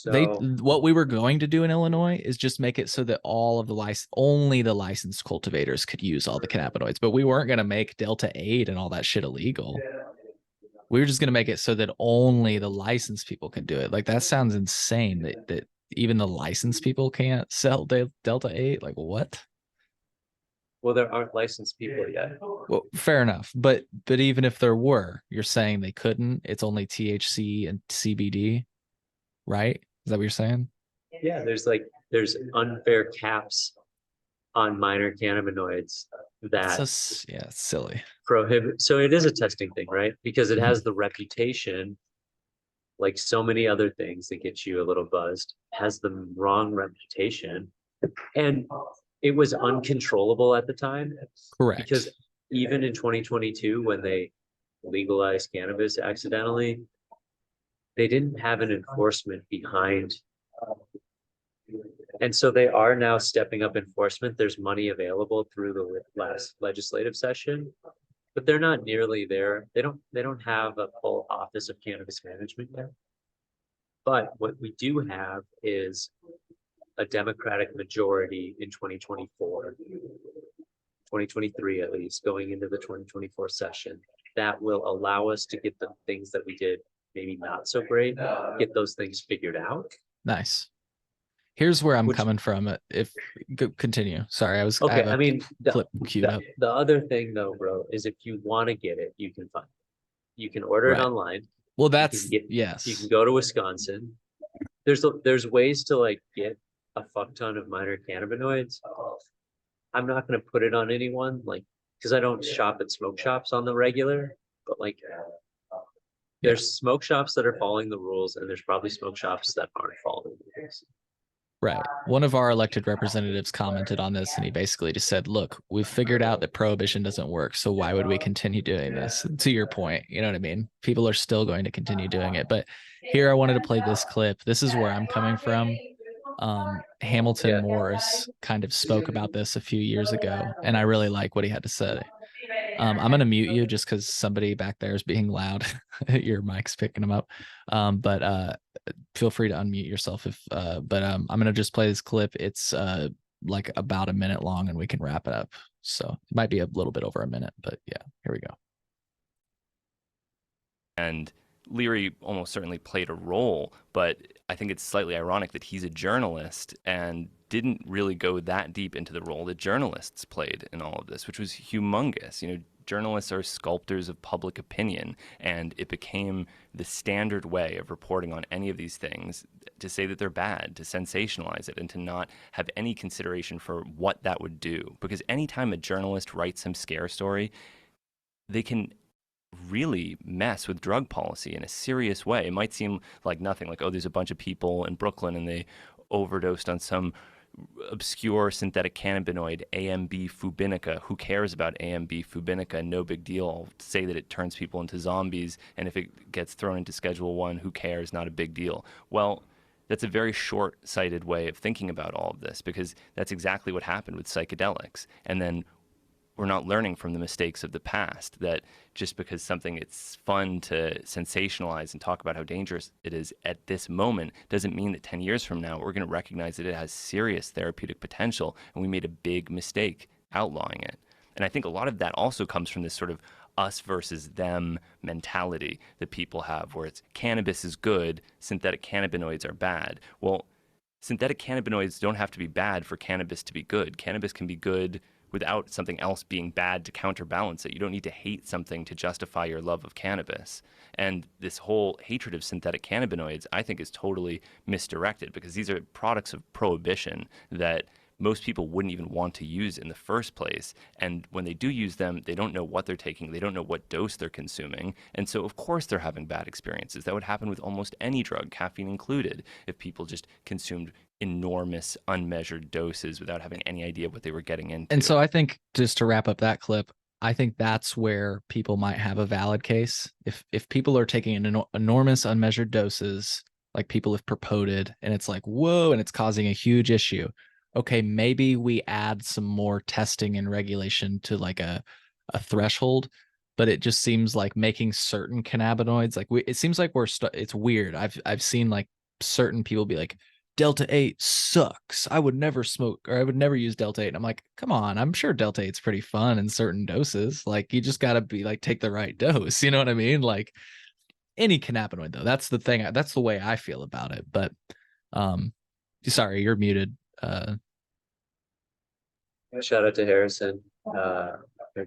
They So what we were going to do in Illinois is just make it so that all of the only the licensed cultivators could use all the cannabinoids, but we weren't going to make Delta 8 and all that shit illegal. We were just going to make it so that only the licensed people can do it. Like that sounds insane that even the licensed people can't sell Delta 8. Like what? well, there aren't licensed people yet. Well, fair enough. But even if there were, you're saying they couldn't. It's only THC and CBD, right? Is that what you're saying? Yeah, there's unfair caps on minor cannabinoids that Yeah, it's silly. prohibit. So it is a testing thing, right? Because it Mhm. has the reputation, like so many other things that get you a little buzzed, has the wrong reputation. And it was uncontrollable at the time because Correct. even in 2022, when they legalized cannabis accidentally, they didn't have an enforcement behind. And so they are now stepping up enforcement. There's money available through the last legislative session, but they're not nearly there. They don't have a full office of cannabis management yet. But what we do have is a Democratic majority in 2024, 2023 at least, going into the 2024 session that will allow us to get the things that we did maybe not so great, get those things figured out. Nice. Here's where I'm Which- coming from. If continue. Sorry, I Okay, have a I mean, clip queued up. the other thing though, bro, is if you want to get it, you can find it. You can order it Right. online. Well, You that's can get, yes. you can go to Wisconsin. There's ways to like get a fuck ton of minor cannabinoids. I'm not gonna put it on anyone, like, because I don't shop at smoke shops on the regular, but like there's smoke shops that are following the rules, and there's probably smoke shops that aren't following the rules. Right. One of our elected representatives commented on this and he basically just said, look, we've figured out that prohibition doesn't work. So why would we continue doing this? To your point, you know what I mean? People are still going to continue doing it. But here I wanted to play this clip. This is where I'm coming from. Hamilton Yeah. Morris kind of spoke about this a few years ago, and I really like what he had to say. I'm going to mute you just because somebody back there is being loud. Your mic's picking them up. But feel free to unmute yourself if but I'm gonna just play this clip. It's like about a minute long and we can wrap it up. So it might be a little bit over a minute, but yeah, here we go. And Leary almost certainly played a role, but I think it's slightly ironic that he's a journalist and didn't really go that deep into the role that journalists played in all of this, which was humongous. You know, journalists are sculptors of public opinion, and it became the standard way of reporting on any of these things to say that they're bad, to sensationalize it, and to not have any consideration for what that would do. Because anytime a journalist writes some scare story, they can really mess with drug policy in a serious way. It might seem like nothing, like, oh, there's a bunch of people in Brooklyn and they overdosed on some obscure synthetic cannabinoid, AMB fubinica. Who cares about AMB fubinica? No big deal. I'll say that it turns people into zombies, and if it gets thrown into Schedule 1, who cares? Not a big deal. Well, that's a very short-sighted way of thinking about all of this, because that's exactly what happened with psychedelics. And then we're not learning from the mistakes of the past, that just because something it's fun to sensationalize and talk about how dangerous it is at this moment doesn't mean that 10 years from now we're going to recognize that it has serious therapeutic potential and we made a big mistake outlawing it. And I think a lot of that also comes from this sort of us versus them mentality that people have, where it's cannabis is good, synthetic cannabinoids are bad. Well, synthetic cannabinoids don't have to be bad for cannabis to be good. Cannabis can be good without something else being bad to counterbalance it. You don't need to hate something to justify your love of cannabis. And this whole hatred of synthetic cannabinoids, I think, is totally misdirected, because these are products of prohibition that most people wouldn't even want to use in the first place. And when they do use them, they don't know what they're taking. They don't know what dose they're consuming. And so, of course, they're having bad experiences. That would happen with almost any drug, caffeine included, if people just consumed enormous, unmeasured doses without having any idea what they were getting into. And so I think, just to wrap up that clip, I think that's where people might have a valid case. If people are taking enormous unmeasured doses, like people have purported, and it's like, whoa, and it's causing a huge issue. Okay, maybe we add some more testing and regulation to like a threshold, but it just seems like making certain cannabinoids, like it seems like it's weird. I've seen like certain people be like, Delta 8 sucks. I would never smoke, or I would never use Delta 8. And I'm like, come on, I'm sure Delta 8's pretty fun in certain doses. Like, you just gotta be like, take the right dose. You know what I mean? Like any cannabinoid though. That's the thing. That's the way I feel about it. But sorry, you're muted. Shout out to Harrison, or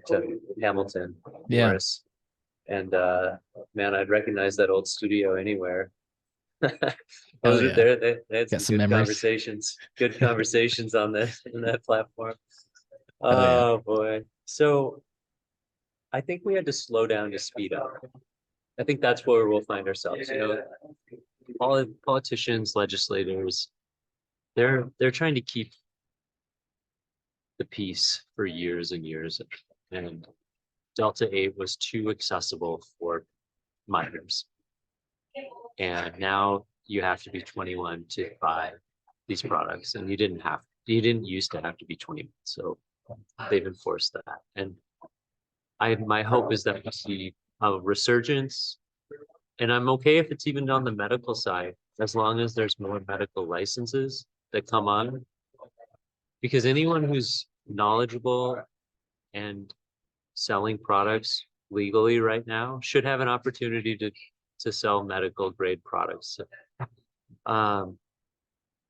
to Hamilton, Yeah. Morris. And man, I'd recognize that old studio anywhere. Those yeah. are there. They had Got some some good memories. good conversations on that platform. Hell yeah. Oh boy. So I think we had to slow down to speed up. I think that's where we'll find ourselves. You know, politicians, legislators, they're trying to keep the peace for years and years, and Delta 8 was too accessible for minors. And now you have to be 21 to buy these products, and you didn't used to have to be 21. So they've enforced that. And my hope is that we see a resurgence, and I'm okay if it's even on the medical side, as long as there's more medical licenses that come on, because anyone who's knowledgeable and selling products legally right now should have an opportunity to sell medical grade products.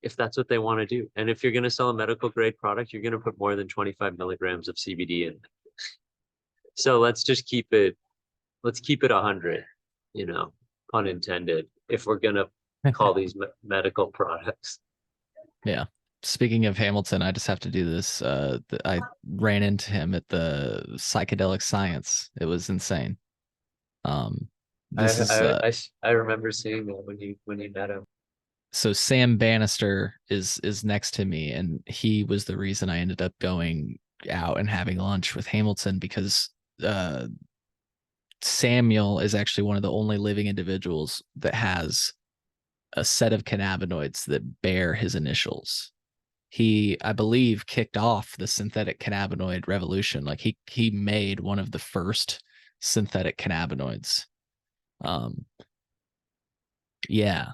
If that's what they want to do. And if you're going to sell a medical grade product, you're going to put more than 25 milligrams of CBD in. So let's keep it 100, you know, pun intended, if we're going to call these medical products. Yeah. Speaking of Hamilton, I just have to do this. I ran into him at the psychedelic science. It was insane. I remember seeing that when you met him. So Sam Bannister is next to me, and he was the reason I ended up going out and having lunch with Hamilton, because Samuel is actually one of the only living individuals that has a set of cannabinoids that bear his initials. He, I believe, kicked off the synthetic cannabinoid revolution. Like he made one of the first synthetic cannabinoids. Yeah.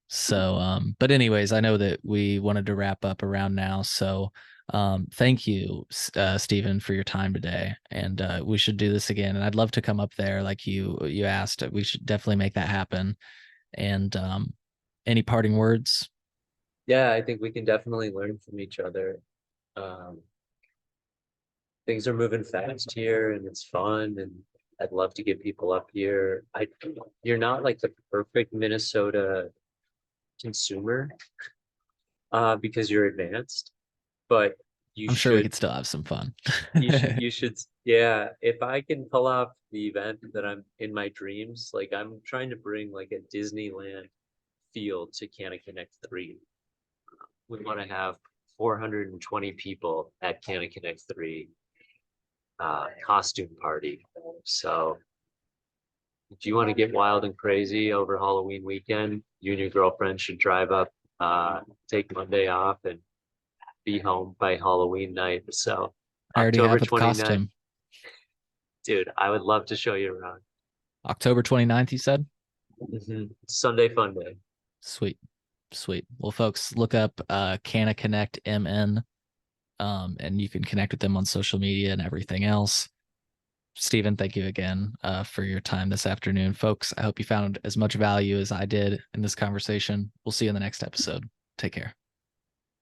So, but anyways, I know that we wanted to wrap up around now. So, thank you, Stephen, for your time today. And we should do this again. And I'd love to come up there, like you asked. We should definitely make that happen. And any parting words? Yeah, I think we can definitely learn from each other. Things are moving fast here, and it's fun, and I'd love to get people up here. You're not like the perfect Minnesota consumer, because you're advanced, but I'm sure we could still have some fun. you should, yeah. If I can pull off the event that I'm in my dreams, like I'm trying to bring like a Disneyland feel to CannaConnect 3. We want to have 420 people at CannaConnect 3 costume party. So if you want to get wild and crazy over Halloween weekend, you and your girlfriend should drive up, take Monday off, and be home by Halloween night. So I already October have a 29th, costume. dude, I would love to show you around. October 29th, you said? Sunday fun day. Sweet. Well, folks, look up CannaConnectMN, and you can connect with them on social media and everything else. Stephen, thank you again for your time this afternoon. Folks, I hope you found as much value as I did in this conversation. We'll see you in the next episode. Take care.